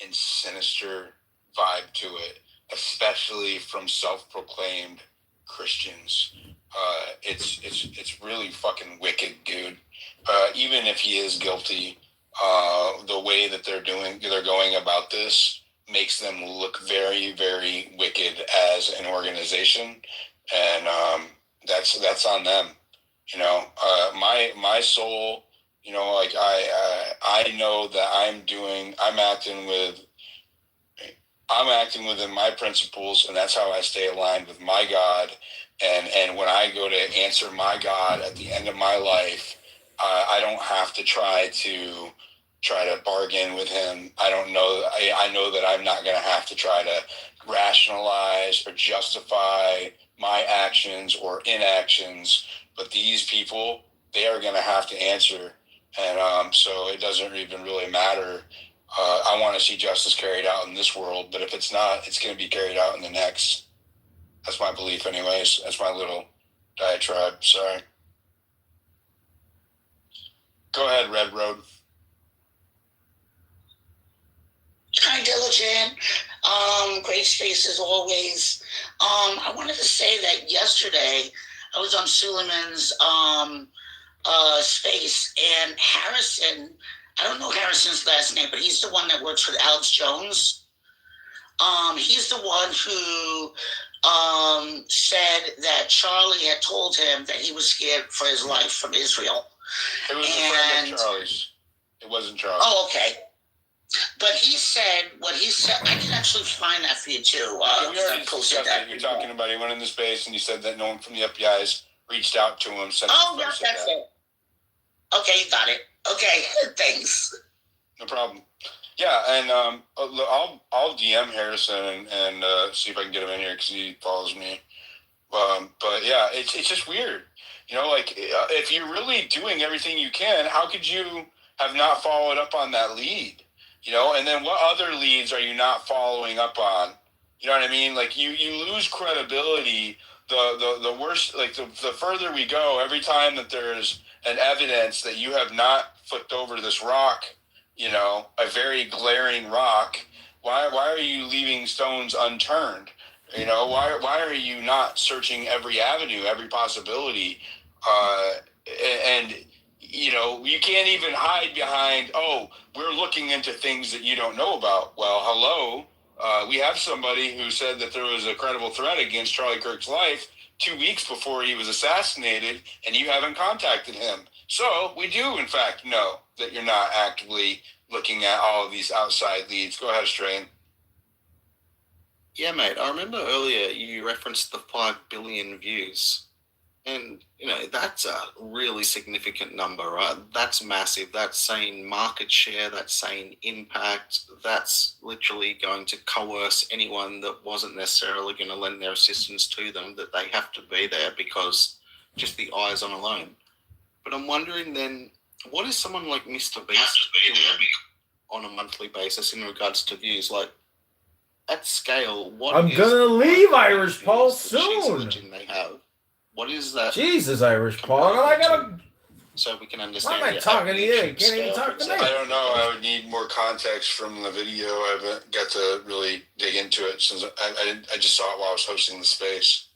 and sinister vibe to it, especially from self-proclaimed Christians. It's really fucking wicked, dude. Even if he is guilty, the way that they're going about this makes them look very, very wicked as an organization. And that's on them. You know, my soul. You know, like I know that I'm acting within my principles, and that's how I stay aligned with my God. And when I go to answer my God at the end of my life, I don't have to try to bargain with him. I don't know. I know that I'm not going to have to try to rationalize or justify my actions or inactions. But these people, they are going to have to answer. And so it doesn't even really matter. I want to see justice carried out in this world, but if it's not, it's going to be carried out in the next. That's my belief, anyways. That's my little diatribe. Sorry. Go ahead, Red Road. Hi, Diligent. Great space as always. I wanted to say that yesterday I was on Suleiman's space, and Harrison, I don't know Harrison's last name, but he's the one that works with Alex Jones. He's the one who said that Charlie had told him that he was scared for his life from Israel. It was a friend of Charlie's. It wasn't Charlie. Oh, okay. But he said what he said. I can actually find that for you too. We already discussed it. You're talking about he went into space and he said that no one from the FBI has reached out to him since. Oh, yeah, that's it. Okay, you got it. Okay, thanks. No problem. Yeah, and I'll DM Harrison and see if I can get him in here because he follows me. But yeah, it's just weird. You know, like if you're really doing everything you can, how could you have not followed up on that lead? You know, and then what other leads are you not following up on? You know what I mean? Like you lose credibility. The worse, like the further we go, every time that there's an evidence that you have not flipped over this rock, you know, a very glaring rock, why are you leaving stones unturned? You know, why are you not searching every avenue, every possibility? And you know, you can't even hide behind, oh, we're looking into things that you don't know about. Well, hello. We have somebody who said that there was a credible threat against Charlie Kirk's life 2 weeks before he was assassinated, and you haven't contacted him. So we do, in fact, know that you're not actively looking at all of these outside leads. Go ahead, Strain. Yeah, mate. I remember earlier you referenced the 5 billion views. And, you know, that's a really significant number, right? That's massive. That's saying market share. That's saying impact. That's literally going to coerce anyone that wasn't necessarily going to lend their assistance to them, that they have to be there because just the eyes on alone. But I'm wondering then, what is someone like Mr. Beast doing on a monthly basis in regards to views? Like, at scale, what I'm gonna leave Irish Paul soon. They have. What is that? Jesus, Irish Paul. I gotta. So we can understand. Why am I talking to you? You can't even talk to me. I don't know. I would need more context from the video. I haven't got to really dig into it since I just saw it while I was hosting the space.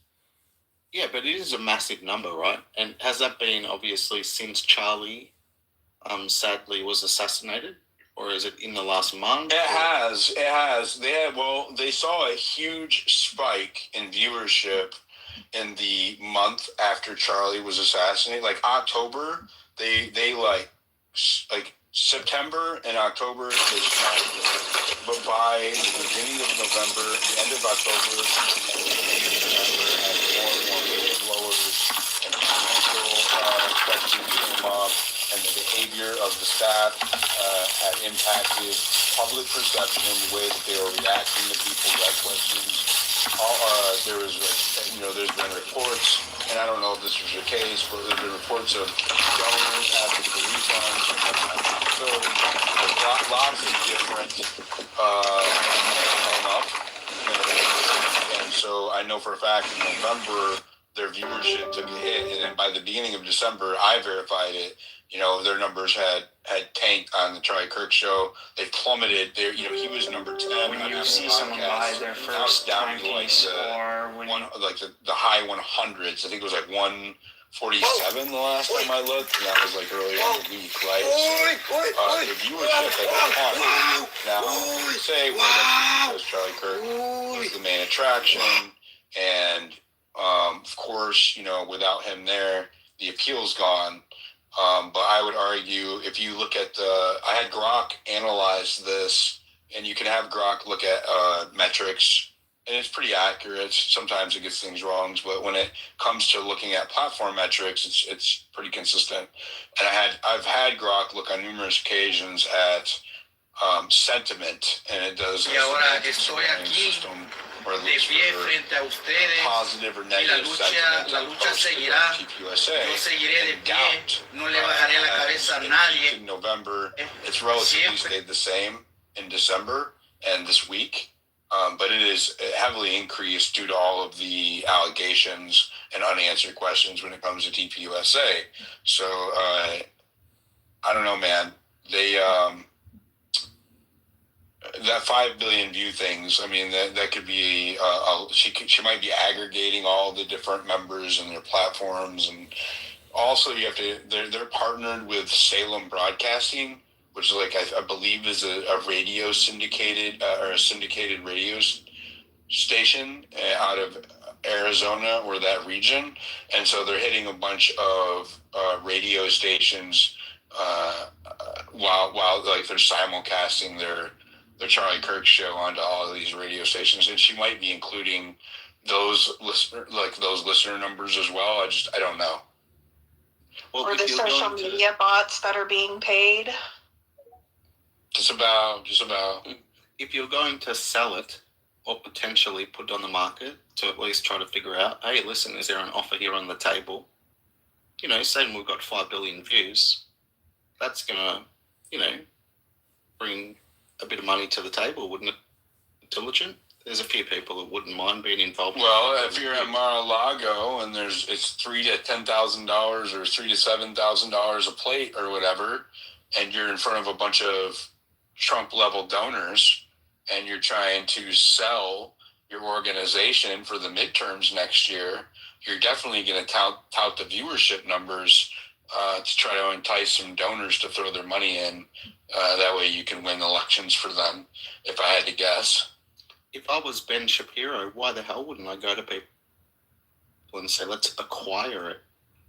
Yeah, but it is a massive number, right? And has that been obviously since Charlie, sadly, was assassinated? Or is it in the last month? It has. They saw a huge spike in viewership in the month after Charlie was assassinated. Like October, they like September and October they spiked. But by the beginning of November, the end of October, more and more whistleblowers and financial questions came up, and the behavior of the staff had impacted public perception, the way that they were reacting to people who had questions. There's been reports, and I don't know if this was the case, but there's been reports of donors asking for refunds. So there's lots of different come up. And so I know for a fact in November, their viewership took a hit, and then by the beginning of December, I verified it. You know, their numbers had tanked on the Charlie Kirk show. They plummeted. He was number 10. When you see someone buy their first timepiece, or when the high 100s, I think it was like 147 the last time I looked, and that was like earlier in the week, right? So the viewership had gone. Now, say because Charlie Kirk was the main attraction, and Of course, without him there, the appeal's gone. But I would argue if you look at I had Grok analyze this, and you can have Grok look at metrics, and it's pretty accurate. Sometimes it gets things wrong, but when it comes to looking at platform metrics, it's pretty consistent. And I've had Grok look on numerous occasions at sentiment, and it does. Y ahora estoy aquí de pie frente a ustedes positive or y negative la lucha seguirá. Yo seguiré de pie, no le bajaré la cabeza a nadie. In November, it's relatively stayed the same in December and this week, but it is heavily increased due to all of the allegations and unanswered questions when it comes to TPUSA. So I don't know, man. They that 5 billion view things. I mean, that could be she might be aggregating all the different members and their platforms, and also you have to. They're partnered with Salem Broadcasting, which is like I believe is a radio syndicated or a syndicated radio station out of Arizona or that region, and so they're hitting a bunch of radio stations while like they're simulcasting their Charlie Kirk show onto all of these radio stations, and she might be including those listener numbers as well. I don't know. Well, or the social media bots that are being paid. Just about. If you're going to sell it or potentially put it on the market to at least try to figure out, hey, listen, is there an offer here on the table? Saying we've got 5 billion views, that's gonna, bring a bit of money to the table, wouldn't it? Intelligent. There's a few people that wouldn't mind being involved. Well, if you're at Mar-a-Lago and it's $3,000 to $10,000 or $3,000 to $7,000 a plate or whatever, and you're in front of a bunch of Trump-level donors, and you're trying to sell your organization for the midterms next year, you're definitely going to tout the viewership numbers to try to entice some donors to throw their money in. That way you can win elections for them, if I had to guess. If I was Ben Shapiro, why the hell wouldn't I go to people and say, let's acquire it.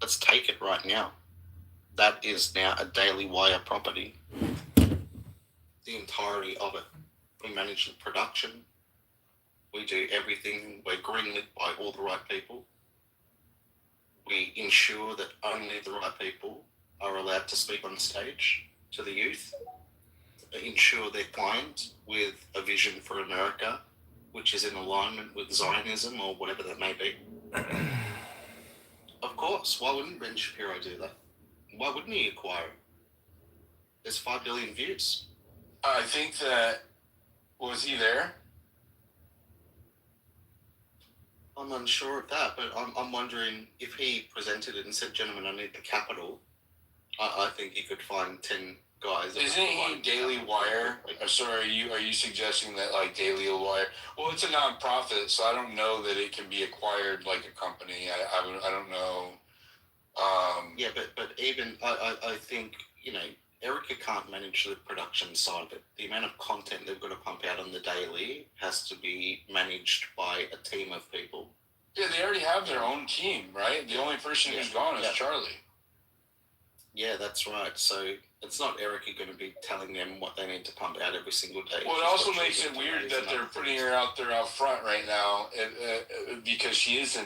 Let's take it right now. That is now a Daily Wire property. The entirety of it. We manage the production. We do everything. We're greenlit by all the right people. We ensure that only the right people are allowed to speak on stage to the youth. Ensure they're client with a vision for America, which is in alignment with Zionism or whatever that may be. Of course, why wouldn't Ben Shapiro do that? Why wouldn't he acquire it? There's 5 billion views. I think that, was he there? I'm unsure of that, but I'm wondering if he presented it and said, gentlemen, I need the capital, I think he could find 10 guys. Isn't he Daily Wire? Sorry, are you suggesting that like Daily Wire? Well, it's a non-profit, so I don't know that it can be acquired like a company. I don't know. Yeah, but even I think Erica can't manage the production side of it. The amount of content they've got to pump out on the daily has to be managed by a team of people. Yeah, they already have their own team, right? The only person who's gone is Charlie. Yeah, that's right. So it's not Erica going to be telling them what they need to pump out every single day. Well, it also makes it weird that they're putting her out there out front right now because she's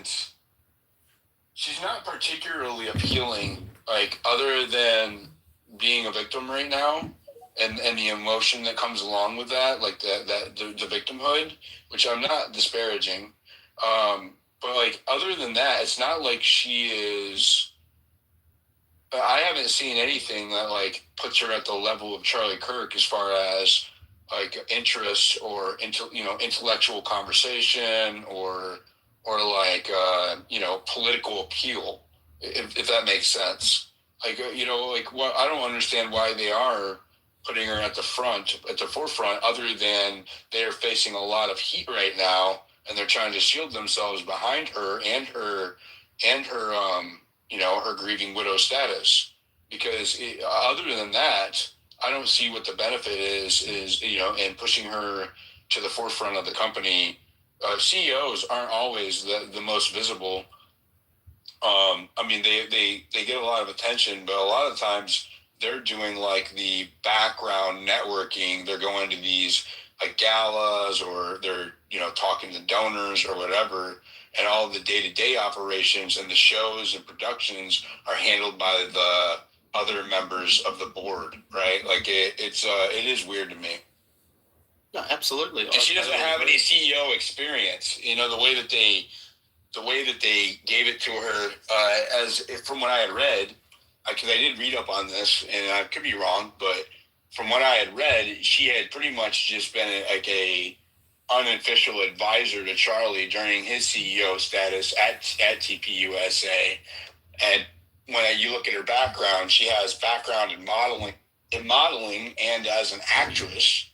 not particularly appealing, like other than being a victim right now and the emotion that comes along with that, like the victimhood, which I'm not disparaging. But like other than that, it's not like she is. I haven't seen anything that like puts her at the level of Charlie Kirk as far as like interest or intellectual conversation or like political appeal, if that makes sense. Like what I don't understand why they are putting her at the forefront, other than they are facing a lot of heat right now, and they're trying to shield themselves behind her and her her grieving widow status. Because other than that, I don't see what the benefit is in pushing her to the forefront of the company CEOs aren't always the most visible. I mean, they get a lot of attention, but a lot of times they're doing like the background networking. They're going to these like galas, or they're talking to donors or whatever, and all the day-to-day operations and the shows and productions are handled by the other members of the board, right? Like it is weird to me. No, absolutely. And she doesn't have any CEO experience. The way that they gave it to her, as from what I had read, because I did read up on this, and I could be wrong, but from what I had read, she had pretty much just been a unofficial advisor to Charlie during his CEO status at TPUSA. And when you look at her background, she has background in modeling and as an actress.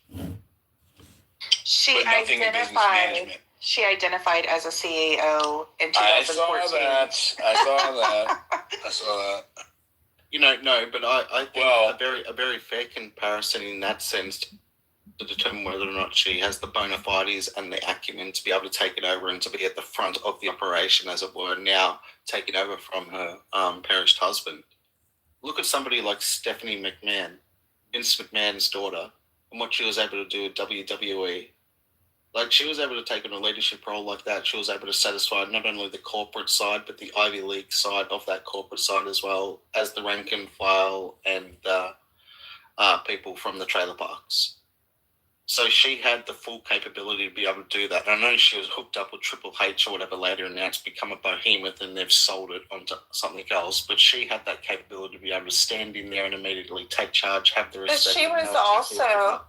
She but nothing in business management. She identified as a CEO in 2014. I saw that. No, but I think a very fair comparison in that sense to determine whether or not she has the bona fides and the acumen to be able to take it over and to be at the front of the operation, as it were, now taking over from her perished husband. Look at somebody like Stephanie McMahon, Vince McMahon's daughter, and what she was able to do at WWE. Like, she was able to take on a leadership role like that. She was able to satisfy not only the corporate side, but the Ivy League side of that corporate side, as well as the rank and file and people from the trailer parks. So she had the full capability to be able to do that. And I know she was hooked up with Triple H or whatever later, and now it's become a behemoth and they've sold it onto something else. But she had that capability to be able to stand in there and immediately take charge, have the respect. But she was also,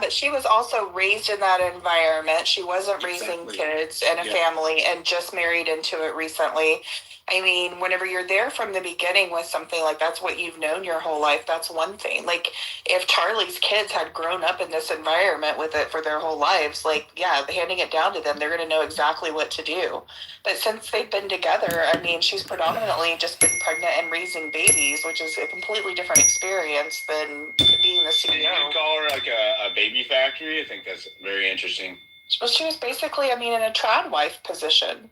but she was also raised in that environment. She wasn't raising kids and a family and just married into it recently. I mean, whenever you're there from the beginning with something like that's what you've known your whole life, that's one thing. Like, if Charlie's kids had grown up in this environment with it for their whole lives, handing it down to them, they're going to know exactly what to do. But since they've been together, I mean, she's predominantly just been pregnant and raising babies, which is a completely different experience than being the CEO. You could call her like a baby factory. I think that's very interesting. Well, she was basically, in a trad wife position.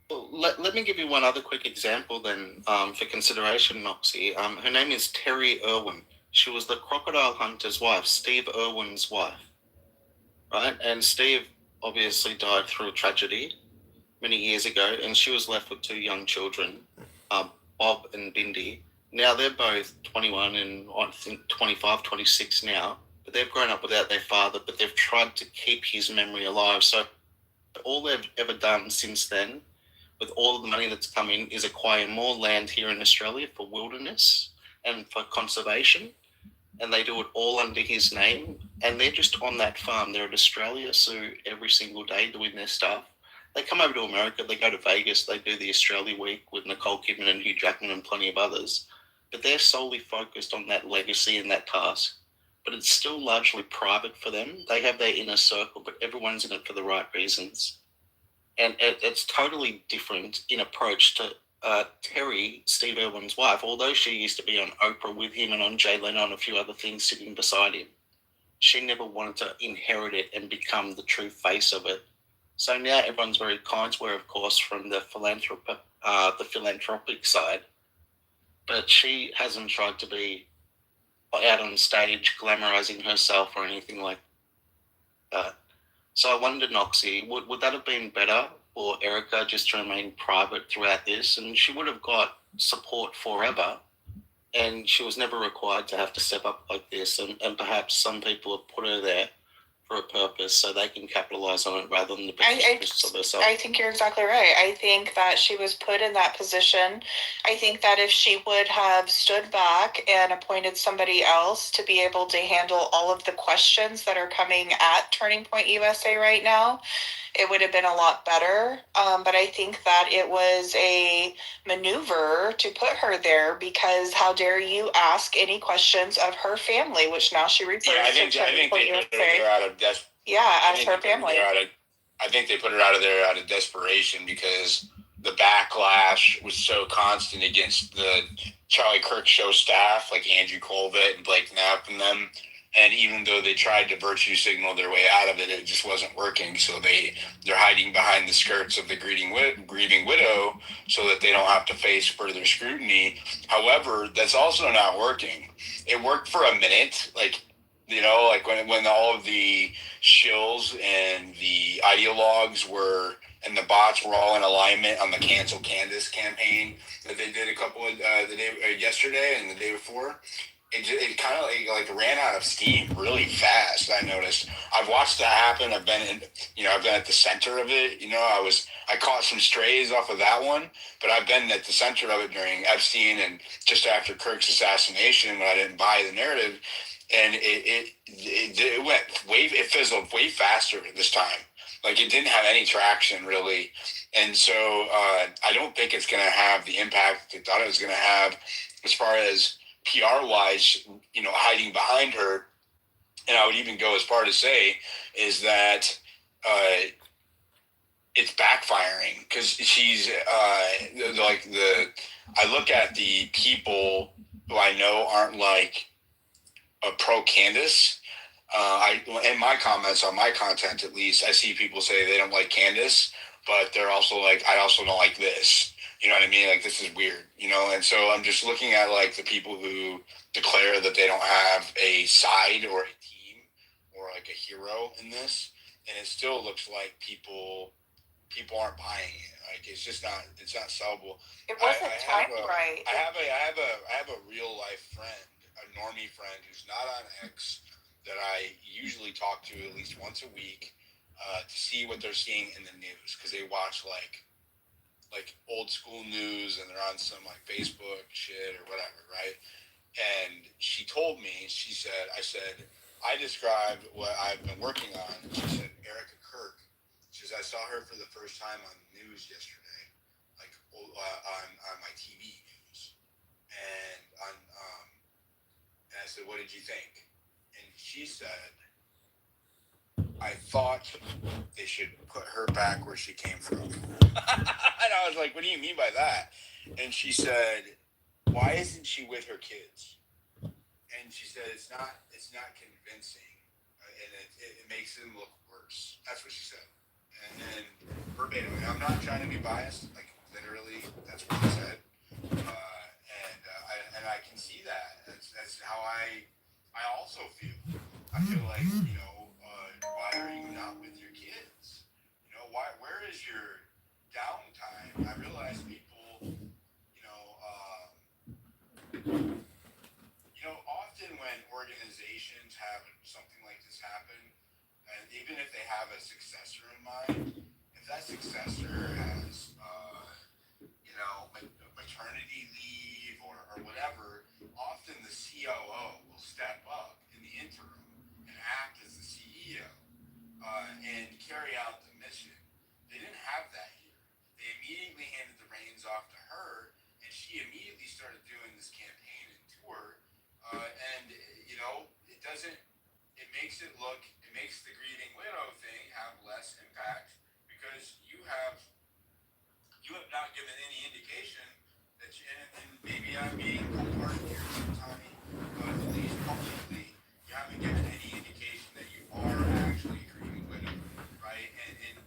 Well, let me give you one other quick example then for consideration, Noxie. Her name is Terry Irwin. She was the crocodile hunter's wife, Steve Irwin's wife. Right? And Steve obviously died through a tragedy many years ago, and she was left with two young children, Bob and Bindi. Now they're both 21 and I think 25, 26 now, but they've grown up without their father, but they've tried to keep his memory alive. So all they've ever done since then, with all of the money that's come in, is acquire more land here in Australia for wilderness and for conservation. And they do it all under his name. And they're just on that farm. They're at Australia Zoo every single day doing their stuff. They come over to America. They go to Vegas. They do the Australia Week with Nicole Kidman and Hugh Jackman and plenty of others. But they're solely focused on that legacy and that task. But it's still largely private for them. They have their inner circle, but everyone's in it for the right reasons. And it's totally different in approach to Terry, Steve Irwin's wife. Although she used to be on Oprah with him and on Jay Leno and a few other things sitting beside him, she never wanted to inherit it and become the true face of it. So now everyone's very kind to her, of course, from the philanthropic side. But she hasn't tried to be out on stage glamorizing herself or anything like that. So I wonder, Noxie, would that have been better for Erica just to remain private throughout this? And she would have got support forever, and she was never required to have to step up like this. And perhaps some people have put her there for a purpose so they can capitalize on it rather than the best interests of herself. I think you're exactly right. I think that she was put in that position. I think that if she would have stood back and appointed somebody else to be able to handle all of the questions that are coming at Turning Point USA right now, it would have been a lot better. But I think that it was a maneuver to put her there because how dare you ask any questions of her family, which now she refers to Turning Point USA. As her family. I think they put her out of there out of desperation because the backlash was so constant against the Charlie Kirk show staff, like Andrew Colvett and Blake Knapp and them. And even though they tried to virtue signal their way out of it, it just wasn't working. So they're hiding behind the skirts of the grieving widow so that they don't have to face further scrutiny. However, that's also not working. It worked for a minute, like, like when all of the shills and the ideologues were and the bots were all in alignment on the Cancel Candace campaign that they did a couple of yesterday and the day before. It kind of like ran out of steam really fast. I noticed. I've watched that happen. I've been at the center of it. I caught some strays off of that one, but I've been at the center of it during Epstein and just after Kirk's assassination when I didn't buy the narrative, and it went it fizzled way faster this time. Like it didn't have any traction really, and so I don't think it's going to have the impact they thought it was going to have as far as PR wise, hiding behind her. And I would even go as far to say is that it's backfiring because she's I look at the people who I know aren't like a pro Candace. In my comments on my content, at least, I see people say they don't like Candace, but they're also like, I also don't like this. You know what I mean? Like, this is weird, And so I'm just looking at, like, the people who declare that they don't have a side or a team or, like, a hero in this. And it still looks like people aren't buying it. Like, it's not sellable. It wasn't timed right. I have a real life friend, a normie friend who's not on X that I usually talk to at least once a week to see what they're seeing in the news because they watch like old school news and they're on some like Facebook shit or whatever, right? And she told me, I said, I described what I've been working on. She said, Erica Kirk. She says, I saw her for the first time on the news yesterday, like on my TV news. And and I said, what did you think? And she said, I thought they should put her back where she came from. And I was like, what do you mean by that? And she said, why isn't she with her kids? And she said, it's not convincing. And it makes them look worse. That's what she said. And verbatim, and I'm not trying to be biased, like literally, that's what she said. And I can see that. That's how I also feel. I feel like, why are you not with your kids? Where is your downtime? I realize people, often when organizations have something like this happen, and even if they have a successor in mind, if that successor has, maternity leave or whatever, often the COO will step up in the interim and act as the CEO and carry out the mission. They didn't have that here. They immediately handed the reins off to her, and she immediately started doing this campaign and tour. It makes the grieving widow thing have less impact because you have not given any indication that and maybe I'm being cold-hearted here sometimes, but at least publicly, you haven't given any indication that you are actually a grieving widow, right? And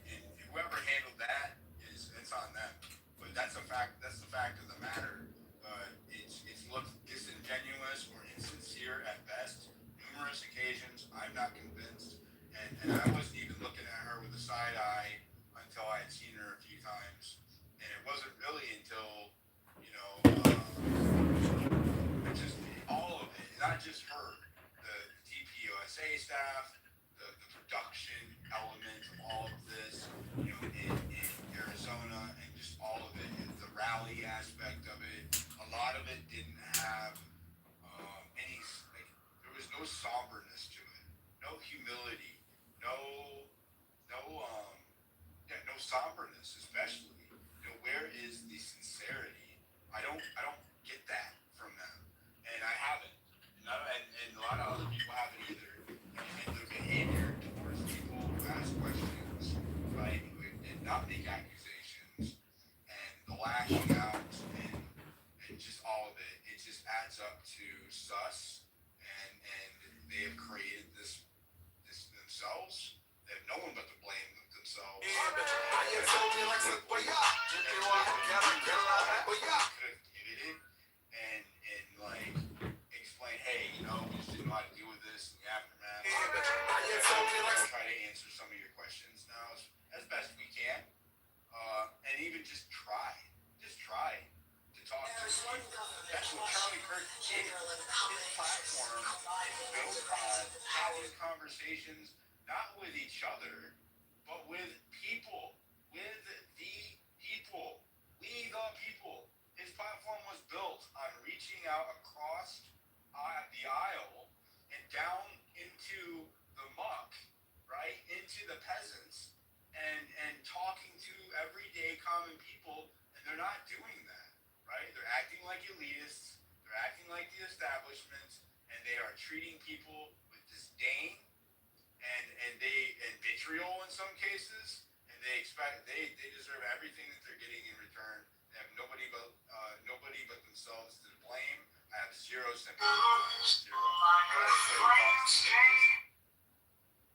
whoever handled that it's on them. But that's the fact of the matter. It's looked disingenuous or insincere at best. Numerous occasions, I'm not convinced, and I wasn't even looking at her with a side eye until I had seen her a few times, and it wasn't really until just all of it, not just her, the TPUSA staff, the production element of all of this, in Arizona, and just all of it, and the rally aspect of it. A lot of it didn't have there was no somberness to it, no humility, no somberness, especially. Where is the sincerity? I don't get that from them, and I haven't. And a lot of other people haven't either. And their behavior towards people who ask questions, right, and not make accusations, and the lashing out, and just all of it, it just adds up to sus, and they have created this themselves. They have no one but to blame themselves. And like explain, hey, you know, we just didn't know how to deal with this in the aftermath. Try to answer some of your questions now as best we can, and even just try to talk to people. That's what Charlie Kirk did. His platform is built on having conversations not with each other, but with people, with the people, we the people. His platform was built on reaching out across the aisle and down into the muck, right, into the peasants, and talking to everyday common people, and they're not doing that, right? They're acting like elitists, they're acting like the establishment, and they are treating people with disdain and vitriol in some cases, and they expect they deserve everything that they're getting in return. They have nobody but themselves to blame. I have zero sympathy.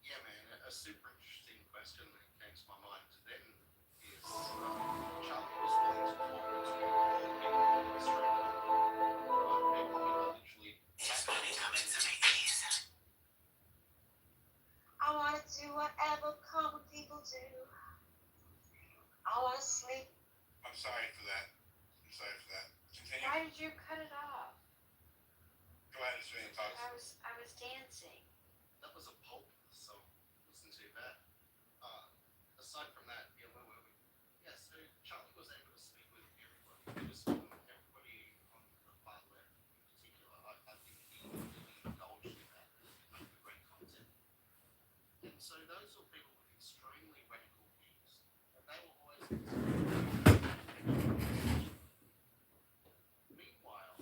Yeah, man. A super interesting question that came to my mind then is Charlie was willing to talk to people in Australia, people who are literally. I want to do whatever common people do. I want to sleep. I'm sorry for that. Continue. Why did you cut it off? Go ahead, Australian talk. I was dancing. That was a pulp, so it wasn't too bad. Aside from that, yeah, where were we? Yeah, so Charlie was able to speak with everybody. He was speaking with everybody on the far left in particular. I think he really indulged in that and made great content. And so those were people with extremely radical views. And they were always meanwhile,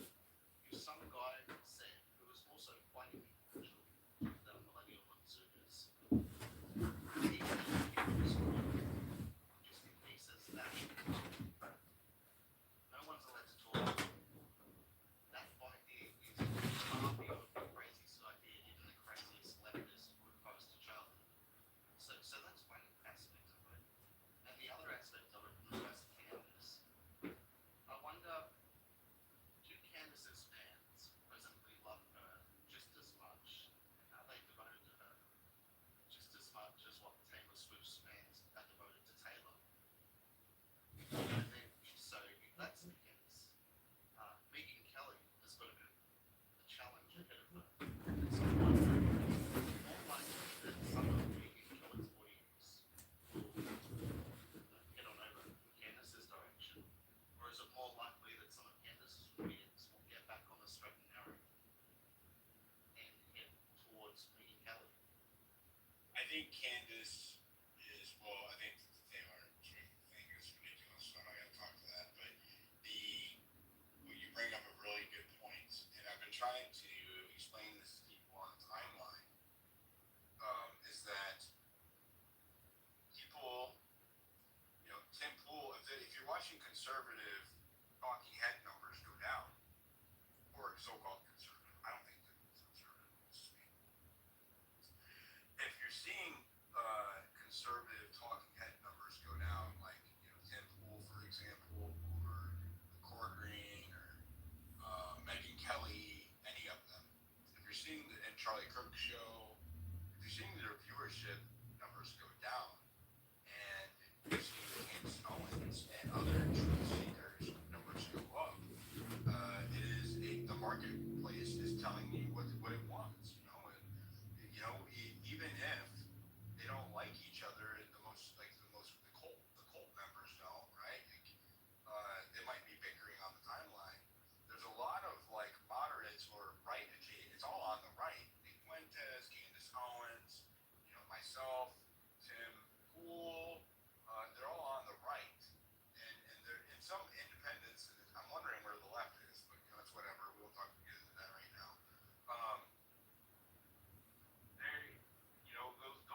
if some guy said, who was also quite influential, the millennial observers, he was just in pieces that no one's allowed to talk about. That idea is far beyond the craziest idea even the craziest leftist would pose to Charlie. So that's one aspect of it. And the other aspect of it, from the Candace, I wonder, do Candace's fans presently love her just as much, and are they devoted to her just as much as what Taylor Swift's fans are devoted to Taylor? And then, so if that's the case, Megyn Kelly has got a bit of a challenge ahead of her. And so I wonder, it's more likely that some of Megyn Kelly's audience will get on over in Candace's direction, or is it more likely that some of Candace's audience will get back on the straight and narrow and head towards Megyn Kelly? I think Candace is, well, I think the Taylor Swift thing is ridiculous, so I'm not going to talk to that. But you bring up a really good point, and I've been trying to explain this to people on the timeline, is that people, you know, Tim Pool, if you're watching conservative talking head numbers go down, or so-called conservative, I don't think they're conservative. If you're seeing conservative talking head numbers go down, like, you know, Tim Pool, for example, or the Core Green, or Megyn Kelly, any of them, if you're seeing and Charlie Kirk show, if you're seeing their viewership numbers go down, and you're seeing Candace Owens and other truth seekers numbers go up, the marketplace is telling you what it wants, you know, and even if they don't like each other, the cult members don't, right? They might be bickering on the timeline. There's a lot of like moderates or right adjacent. It's all on the right. Nick Fuentes, Candace Owens, you know, myself, Tim Pool, they're all on the right, and they're in some independents. I'm wondering where the left is, but you know, it's whatever. We'll talk into that right now.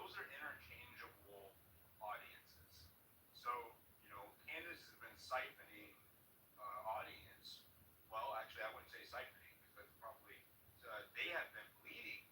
Those are interchangeable audiences. So, you know, Candace has been siphoning audience. Well, actually, I wouldn't say siphoning, because that's probably they have been bleeding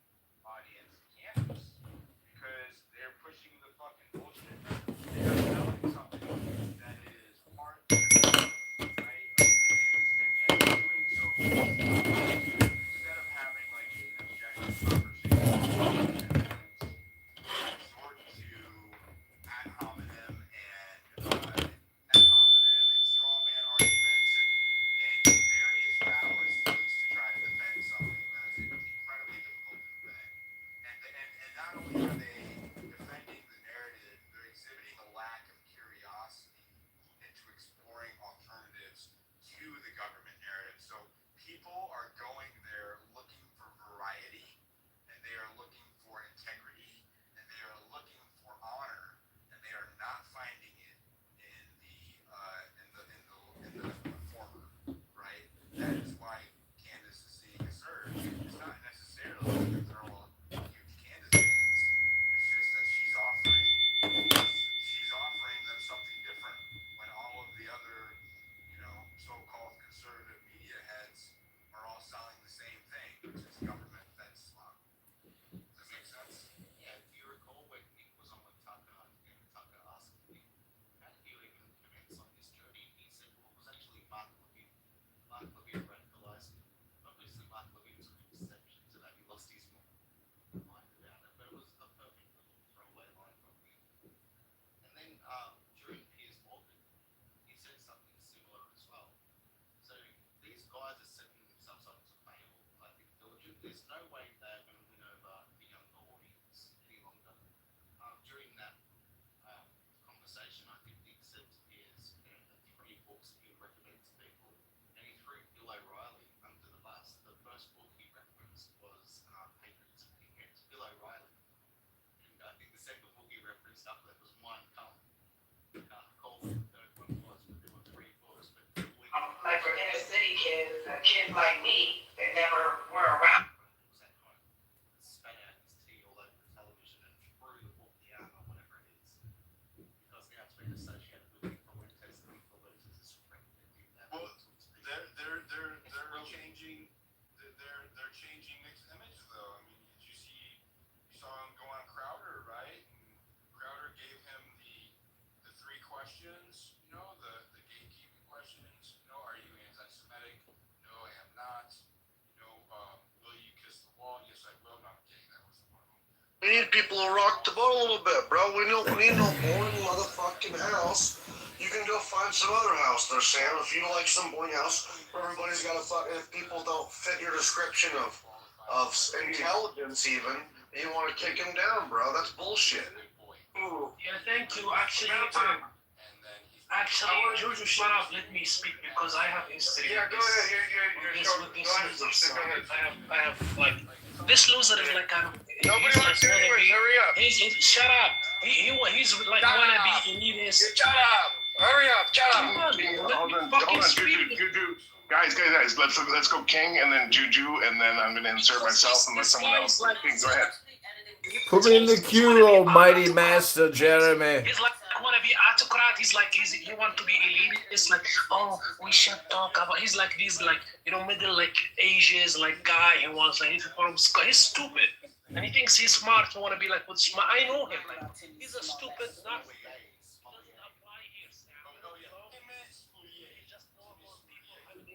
her like a girl on Candace fans. It's just that she's offering them something different when all of the other, so-called conservative media heads are all selling the same thing, which is government fed slop. Does that make sense? Yeah, do you recall when Nick was on with Tucker and Tucker asked him, how did you even commence on this journey? And he said, well, it was actually Mark Levin. Mark Levin radicalized him. Obviously, Mark Levin took exception to that. He lost his mind about it, but it was a perfect little throwaway line from him. And then during Piers Morgan, he said something similar as well. So these guys are setting themselves up to fail. I think there's no way they're going to win over the younger audience any longer. During that conversation, I think Nick said to Piers, 3 books he would recommend to people, and he threw Bill O'Reilly under the bus. The first book he referenced was Patriots Against Bill O'Reilly, and I think the second book he referenced after that was Mein Kampf. I can't recall what the third one was, but there were 3 books. But Like for inner city kids, kids like me that never were around. that kind of spat out his tea all over the television and threw the book down or whatever it is, because now it's been associated with influencers and influencers is recommending that. Well, they're changing. They're changing Nick's image, though. I mean, you saw him go on Crowder, right? And Crowder gave him the 3 questions. The gatekeeping questions. Are you anti-Semitic? No, I am not. Will you kiss the wall? Yes, I will. Not gay. That was one of them. We need people to rock the boat a little bit, bro. We don't need no boring motherfucking house. You can go find some other house there, Sam. If you like some boring house, everybody's got a fucking. If people don't fit your description of intelligence, even, you want to kick them down, bro. That's bullshit. Ooh. Yeah, thank you. Actually, Juju, shut up. Let me speak because I have history. Yeah, go ahead. You're with this loser. So I have like this loser is like Nobody wants to anyways. Hurry up. Shut up. He's like wanna be elitist. Shut up. Hurry up. Shut up. Hold on, Juju. Guys, let's go King and then Juju, and then I'm gonna insert myself and let someone else. King, go ahead. Put me in the queue, almighty master Jeremy. He's like wanna be autocrat. He's he want to be elitist. Like, oh, we should talk about. He's like these middle Asians guy. He wants he's stupid. And he thinks he's smart. He want to be with smart. I know him. He's a stupid nut.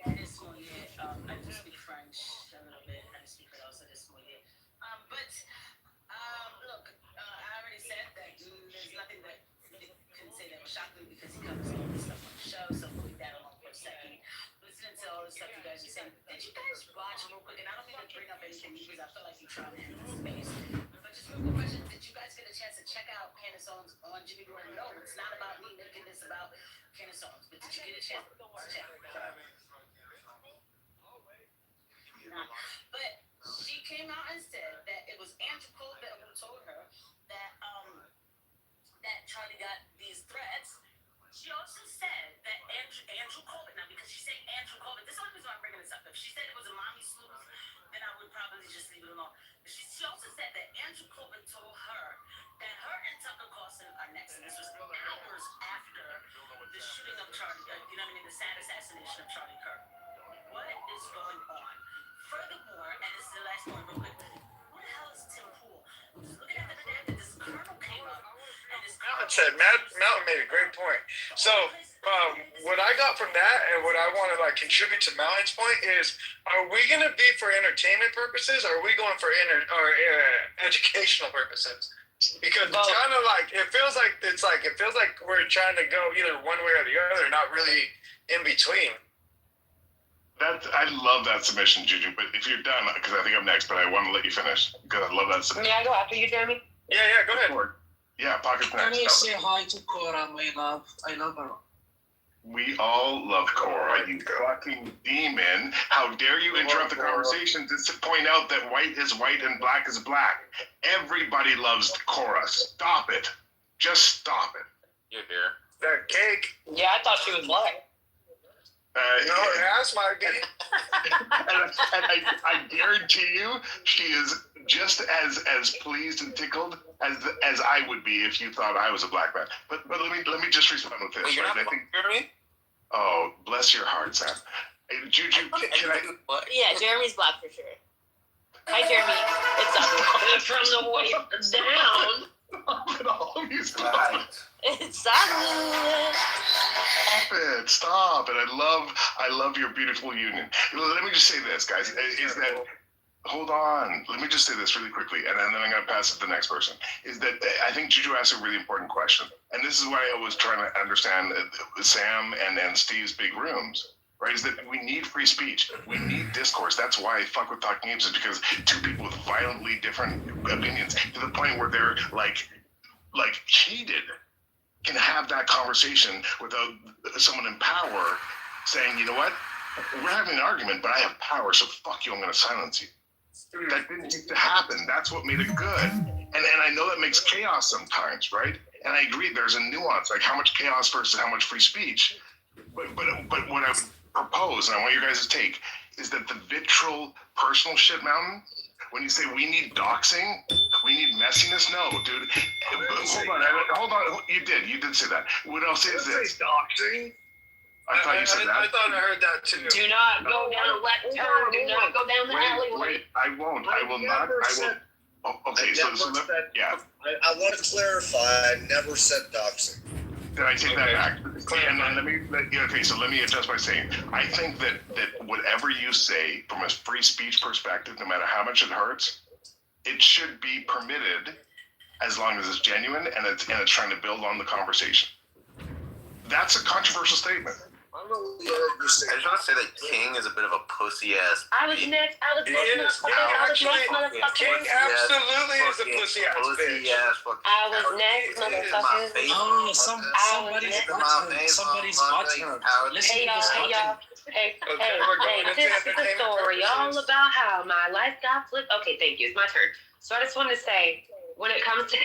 I do speak French a little bit. I speak also this morning. Look, I already said that there's nothing that can say that was shocking because he covers all this stuff on the show. So put that along for a second. Listening to all the stuff you guys are saying, did you guys watch real quick? And I don't mean to bring up anything because I feel like you're trying to end this space. But just real quick question: did you guys get a chance to check out Candace Owens on Jimmy Gordon? No, it's not about me making this about Candace Owens. But did you get a chance to check? But she came out and said that it was Andrew Colbert who told her that that Charlie got these threats. She also said that Andrew Colbert, now because she's saying Andrew Colbert, this is the only reason I'm bringing this up. If she said it was a mommy sleuth, then I would probably just leave it alone. But she also said that Andrew Colbert told her that her and Tucker Carlson are next. And this was hours after the shooting of Charlie, the sad assassination of Charlie Kirk. What is going on? Furthermore, and this is the last one real quick, who the hell is Tim Pool? Just looking at the redacted, this colonel came up, and this Mountain made a great point. So, what I got from that and what I want to contribute to Mountain's point is, are we going to be for entertainment purposes, or are we going for educational purposes? Because it's kind of it feels like we're trying to go either one way or the other, not really in between. I love that submission, Juju. But if you're done, because I think I'm next, but I want to let you finish because I love that submission. May I go after you, Jeremy? Yeah, go ahead. Yeah, Pocket's Can next. you say hi to Cora, my love? I love her. We all love Cora, you fucking demon. How dare you interrupt the conversation to point out that white is white and black is black. Everybody loves Cora. Stop it. Just stop it. You're here. That cake. Yeah, I thought she was black. No, her ass might be. and I guarantee you, she is just as pleased and tickled as I would be if you thought I was a black man. But let me just respond with this. Wait, you're right? not Jeremy? Oh, bless your heart, Sam. Hey, Juju, can I? Yeah, Jeremy's black for sure. Hi, Jeremy. It's ugly. From the waist down. It's ugly. Stop it. I love your beautiful union. Let me just say this, guys, is that, hold on. Let me just say this really quickly, and then I'm going to pass it to the next person, is that I think Juju asked a really important question. And this is why I was trying to understand Sam and Steve's big rooms. Right, is that we need free speech. We need discourse. That's why I fuck with Talking Apes, is because two people with violently different opinions to the point where they're like heated can have that conversation without someone in power saying, you know what, we're having an argument, but I have power, so fuck you, I'm going to silence you. That didn't need to happen. That's what made it good. And I know that makes chaos sometimes, right? And I agree, there's a nuance, like how much chaos versus how much free speech. But what I propose, and I want your guys to take, is that the vitriol personal shit mountain, when you say we need doxing, we need messiness, no, dude. Hold on. You did say that. What I'll say is this. Doxing? I thought you said that. I thought I heard that too. Do not go down a left turn. Do not go down the alleyway. Wait, I won't. I will not. Okay, so yeah. I want to clarify, I never said doxing. Did I take that back? And then let me adjust by saying, I think that whatever you say from a free speech perspective, no matter how much it hurts, it should be permitted as long as it's genuine and it's trying to build on the conversation. That's a controversial statement. I don't know what you heard you say. I just want to say that King is a bit of a pussy ass. I was next, motherfucker. King absolutely is a pussy ass bitch. I was next, motherfucker. Oh, somebody's butthurt. Listen Hey, to this y'all. Hey, this is a story all about how my life got flipped. Okay, thank you. It's my turn. So I just wanted to say, when it comes to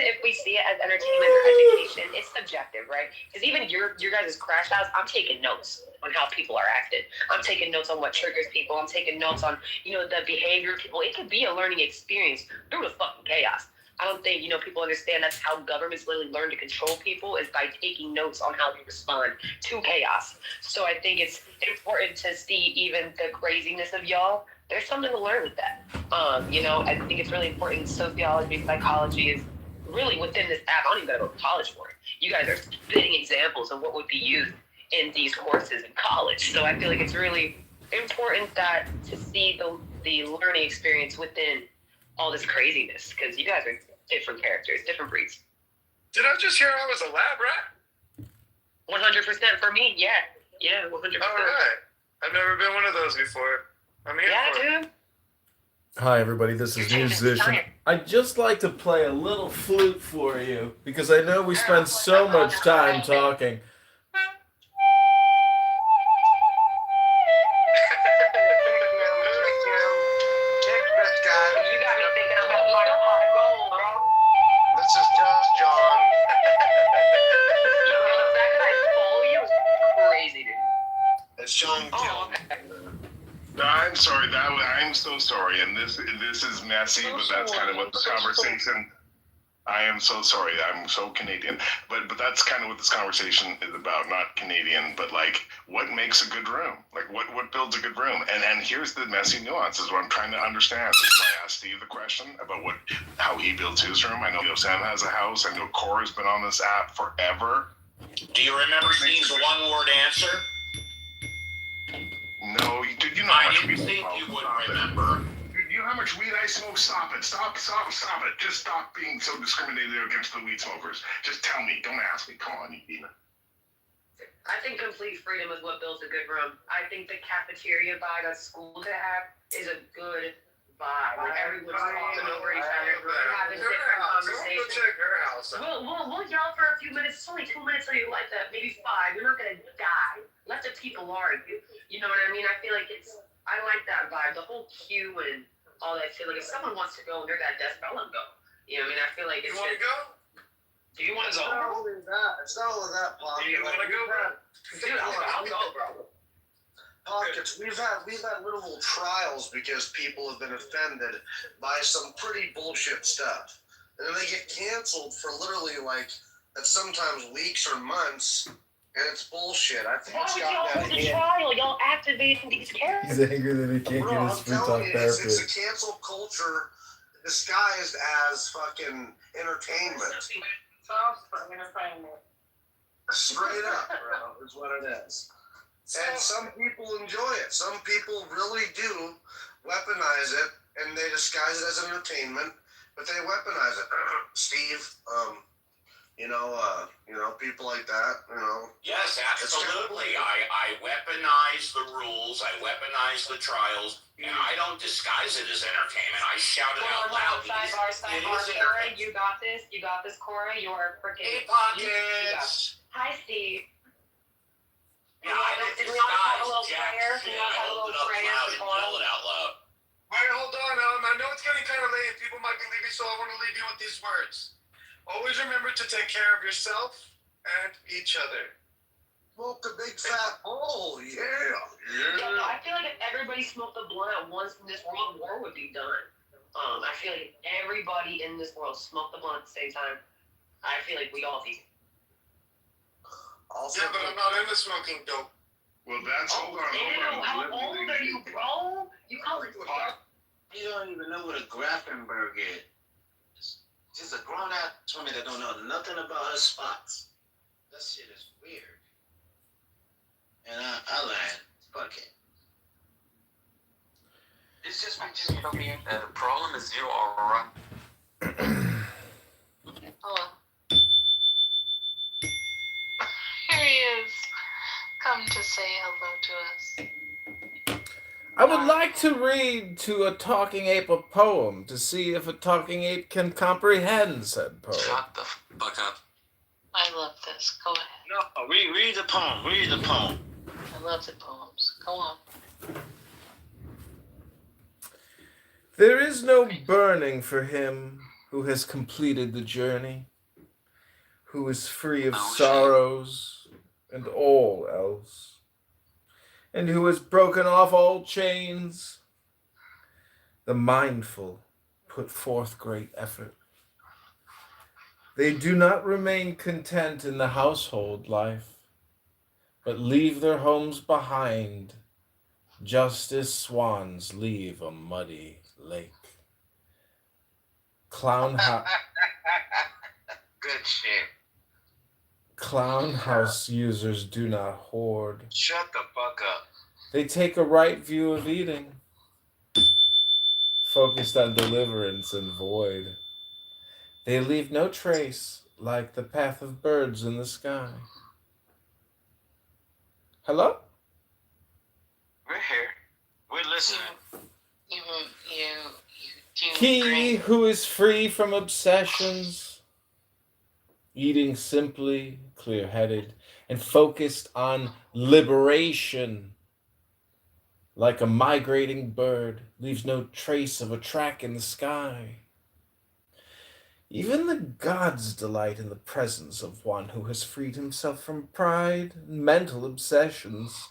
if we see it as entertainment or education, it's subjective, right? Because even your guys' crash house, I'm taking notes on how people are acting. I'm taking notes on what triggers people. I'm taking notes on, the behavior of people. It could be a learning experience through the fucking chaos. I don't think, people understand that's how governments literally learn to control people, is by taking notes on how they respond to chaos. So I think it's important to see even the craziness of y'all. There's something to learn with that. I think it's really important. Sociology, psychology is really within this app. I don't even gotta go to college for it. You guys are spitting examples of what would be used in these courses in college. So I feel like it's really important that to see the learning experience within all this craziness, because you guys are different characters, different breeds. Did I just hear I was a lab rat? 100% for me, yeah. Yeah, 100%. All right. I've never been one of those before. I'm here for it. Dude. Hi, everybody. This is Musician. I'd just like to play a little flute for you because I know we spend so much time talking. This is just John. That guy's follow you is crazy, dude. It's Sean Oh, okay. I'm sorry. I'm so sorry, and this is messy, but that's kind of what the conversation. I am so sorry. I'm so Canadian, but that's kind of what this conversation is about. Not Canadian, but like what makes a good room? Like what builds a good room? And here's the messy nuances. What I'm trying to understand. This is why I asked Steve the question about how he builds his room. I know Sam has a house. I know Cora's been on this app forever. Do you remember Steve's one-word answer? No, dude, you know I how much didn't weed think I you smoke. would Stop it. remember. Dude, you know how much weed I smoke? Stop it. Stop it. Just stop being so discriminated against the weed smokers. Just tell me. Don't ask me. Come on, you demon. I think complete freedom is what builds a good room. I think the cafeteria vibe that school could have is a good vibe. Like everyone's talking over each other, having different conversations. Check her house out. We'll yell for a few minutes. It's only 2 minutes so you like that, maybe 5. You're not gonna die. Let the people argue. You know what I mean? I feel like I like that vibe. The whole queue and all that shit. Like if someone wants to go and they're that desperate, I'll let them go. You know what I mean? I feel like it's. You want to go? Do you want to It's go, not bro? only that. It's not only that, Pop. Do you want to go, bro? Dude, I'll go, bro. Pockets. We've had literal trials because people have been offended by some pretty bullshit stuff, and then they get canceled for literally like that's sometimes weeks or months, and it's bullshit. I think Why it's would gotten y'all out hold of the hand. trial? Y'all activating these characters. He's angry that he can't Bro, get I'm his free telling talk you, therapy. it's a cancel culture disguised as fucking entertainment. Jobs for entertainment. Straight up, bro, is what it is. And some people enjoy it. Some people really do weaponize it, and they disguise it as entertainment, but they weaponize it. Steve, people like that, Yes, absolutely. I weaponize the rules, I weaponize the trials, and I don't disguise it as entertainment. I shout it out loud. Sidebar, Cora, you got this, Cora, you are freaking... Hey, Pockets! Hi, Steve. Yeah, I don't Did we all have a disguise little jack prayer? shit. We all I have a hold little it up prayer loud for and yell it out loud. All right, hold on. I know it's getting kind of late. People might be leaving, so I want to leave you with these words. Always remember to take care of yourself and each other. Smoke a big fat bowl, yeah. Yeah, I feel like if everybody smoked a blunt at once, this world war would be done. I feel like everybody in this world smoked the blunt at the same time. I feel like we all be. Yeah, but I'm not into smoking dope. Well, that's Hold on. How old are you, bro? You call it pot? You don't even know what a Grafenberg is. She's a grown-ass woman that don't know nothing about her spots. That shit is weird. And I learned, fuck it. It's just between you and me. The problem is you are wrong. Oh. Here he is. Come to say hello to us. I would like to read to a talking ape a poem to see if a talking ape can comprehend said poem. Shut the fuck up. I love this. Go ahead. No, read the poem. Read the poem. I love the poems. Go on. There is no burning for him who has completed the journey, who is free of sorrows and all else, and who has broken off all chains. The mindful put forth great effort. They do not remain content in the household life, but leave their homes behind, just as swans leave a muddy lake. Good shit. Clown house users do not hoard. Shut the fuck up. They take a right view of eating, focused on deliverance and void. They leave no trace like the path of birds in the sky. Hello? We're here. We're listening. You He who is free from obsessions, eating simply, clear-headed, and focused on liberation, like a migrating bird, leaves no trace of a track in the sky. Even the gods delight in the presence of one who has freed himself from pride and mental obsessions,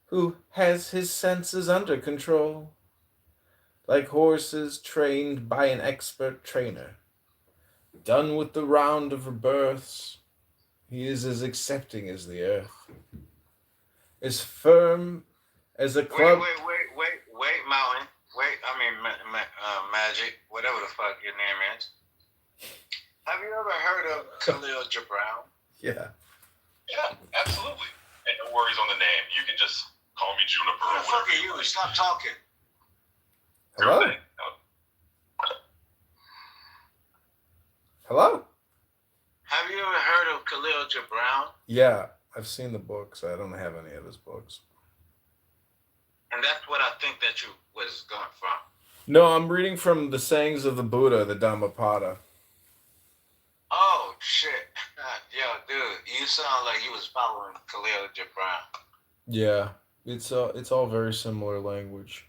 who has his senses under control, like horses trained by an expert trainer. Done with the round of rebirths, he is as accepting as the earth, as firm as a club. Wait, Mountain. Magic, whatever the fuck your name is. Have you ever heard of Khalil Gibran? Yeah. Yeah, absolutely. And no worries on the name. You can just call me Juniper. Who the fuck are you? Stop talking. Hello? Hello? Have you ever heard of Khalil Gibran? Yeah, I've seen the books. I don't have any of his books. And that's what I think that you was going from. No, I'm reading from the sayings of the Buddha, the Dhammapada. Oh, shit. Yo, dude, you sound like you was following Khalil Gibran. Yeah, it's all very similar language.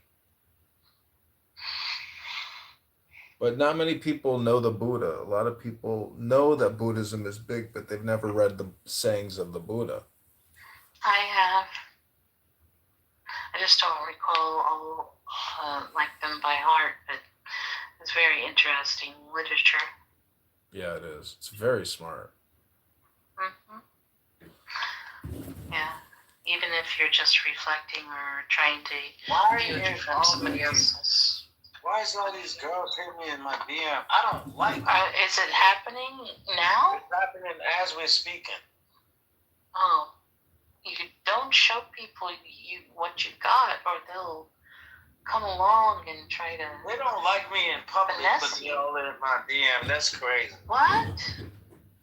But not many people know the Buddha. A lot of people know that Buddhism is big, but they've never read the sayings of the Buddha. I have. I just don't recall all like them by heart, but it's very interesting literature. Yeah, it is. It's very smart. Mm-hmm. Yeah. Even if you're just reflecting or trying to view it from somebody else's. Why is all these girls hitting me in my DM? I don't like it. Is it happening now? It's happening as we're speaking. Oh. You don't show people what you got, or they'll come along and try to. They don't like me in public, but they all in my DM. That's crazy. What?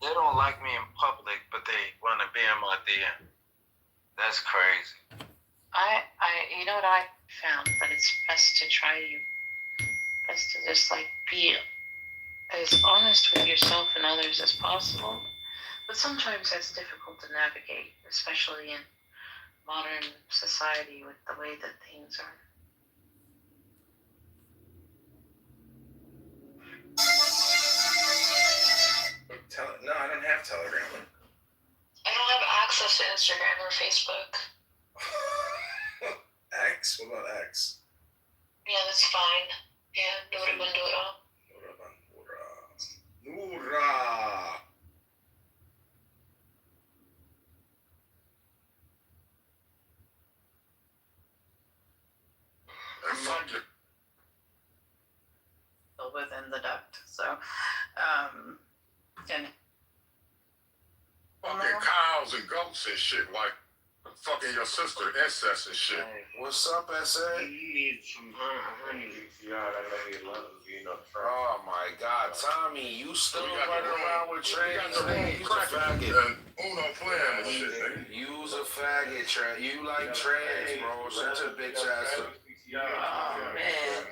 They don't like me in public, but they want to be in my DM. That's crazy. You know what I found? That it's best to just like be as honest with yourself and others as possible. But sometimes that's difficult to navigate, especially in modern society with the way that things are. No, I don't have Telegram. I don't have access to Instagram or Facebook. X? What about X? Yeah, that's fine. Yeah, Dora Bandura. Noora. Within the duct, so and fucking cows and goats and shit, like fucking your sister, incest and shit. Hey, what's up, SA? You need some honey. Oh my God, Tommy, you still running around with trans? You's a faggot. Uno playing with shit, nigga. You's a faggot, trans. You like trans, bro. Such a bitch ass. oh man.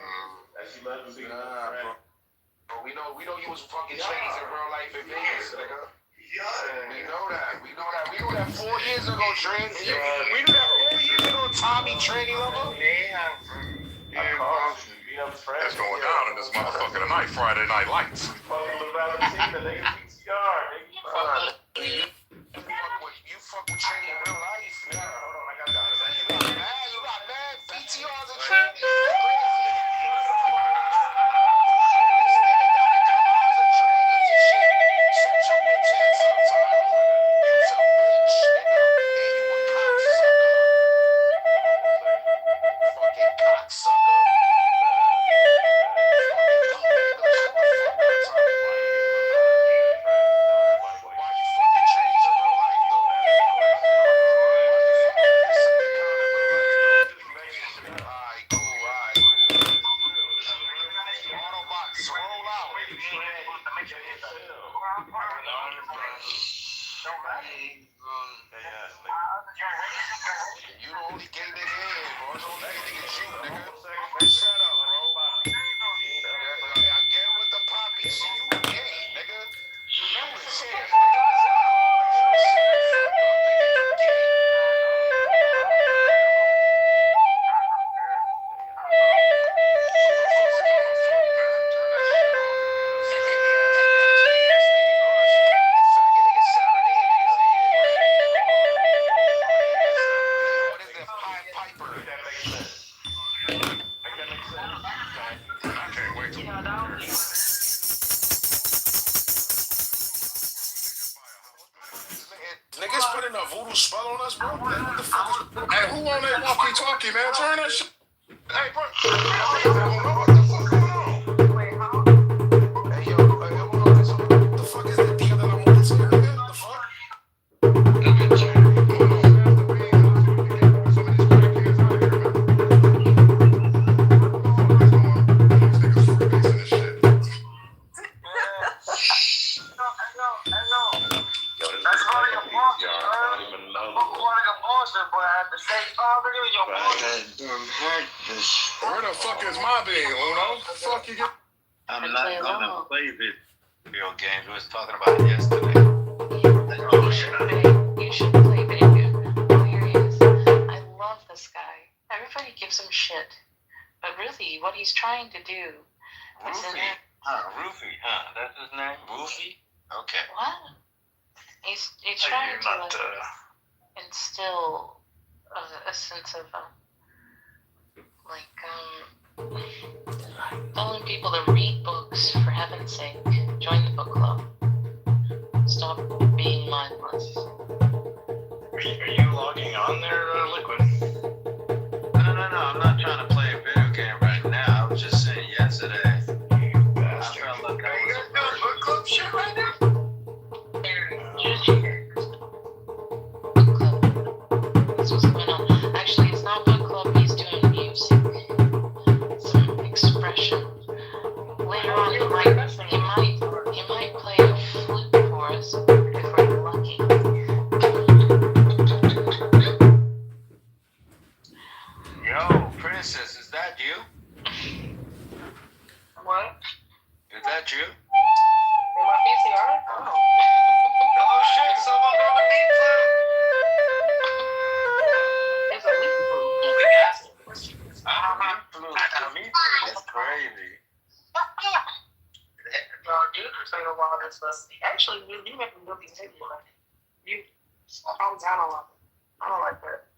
Nah, bro. We know you was fucking trans in real life in Vegas, nigga. We know that. We knew that 4 years ago, trans. We knew that 4 years ago, Tommy, tranny lover. That's going down in this motherfucker tonight, Friday Night Lights. You fuck with tranny in real life. You got mad PTRs and tranny. You the only gay nigga here, bro. The only gay nigga is you, nigga. Shut up, bro. Again with the poppy shit. You gay, nigga. You was here, niggas putting a voodoo spell on us, bro. What the fuck is... Hey, who on that walkie-talkie, man? Turn that shit. Hey, bro. What the fuck going on? Hey, yo, what the fuck is the deal that I'm on to, nigga? The fuck? Where the fuck is my being, Uno? Fuck you get. I'm not gonna play video games. We was talking about it yesterday. You should play video. Oh, here he is. I love this guy. Everybody gives him shit, but really, what he's trying to do is Roofie, huh? That's his name? Roofie? Okay. What? He's trying to instill a sense of telling people to read books, for heaven's sake. Join the book club. Stop being mindless. Are you logging on there, Liquid? No. I'm not trying to play a video game right now. I was just saying yesterday. You bastard. I felt like I was doing book club shit right now? That's what's going on. Actually, it's not book club. He's doing music. Some expression. Later on, he might play a flute for us if we're lucky. Yo, Princess, is that you? What? Is that you? In my PCR? Oh. Oh shit, someone got a meat flute! It's a meat flute. A meat flute is crazy. No, dude, saying a while that's lusty. Actually, you make me look behavior. You calm down a lot. I don't like that.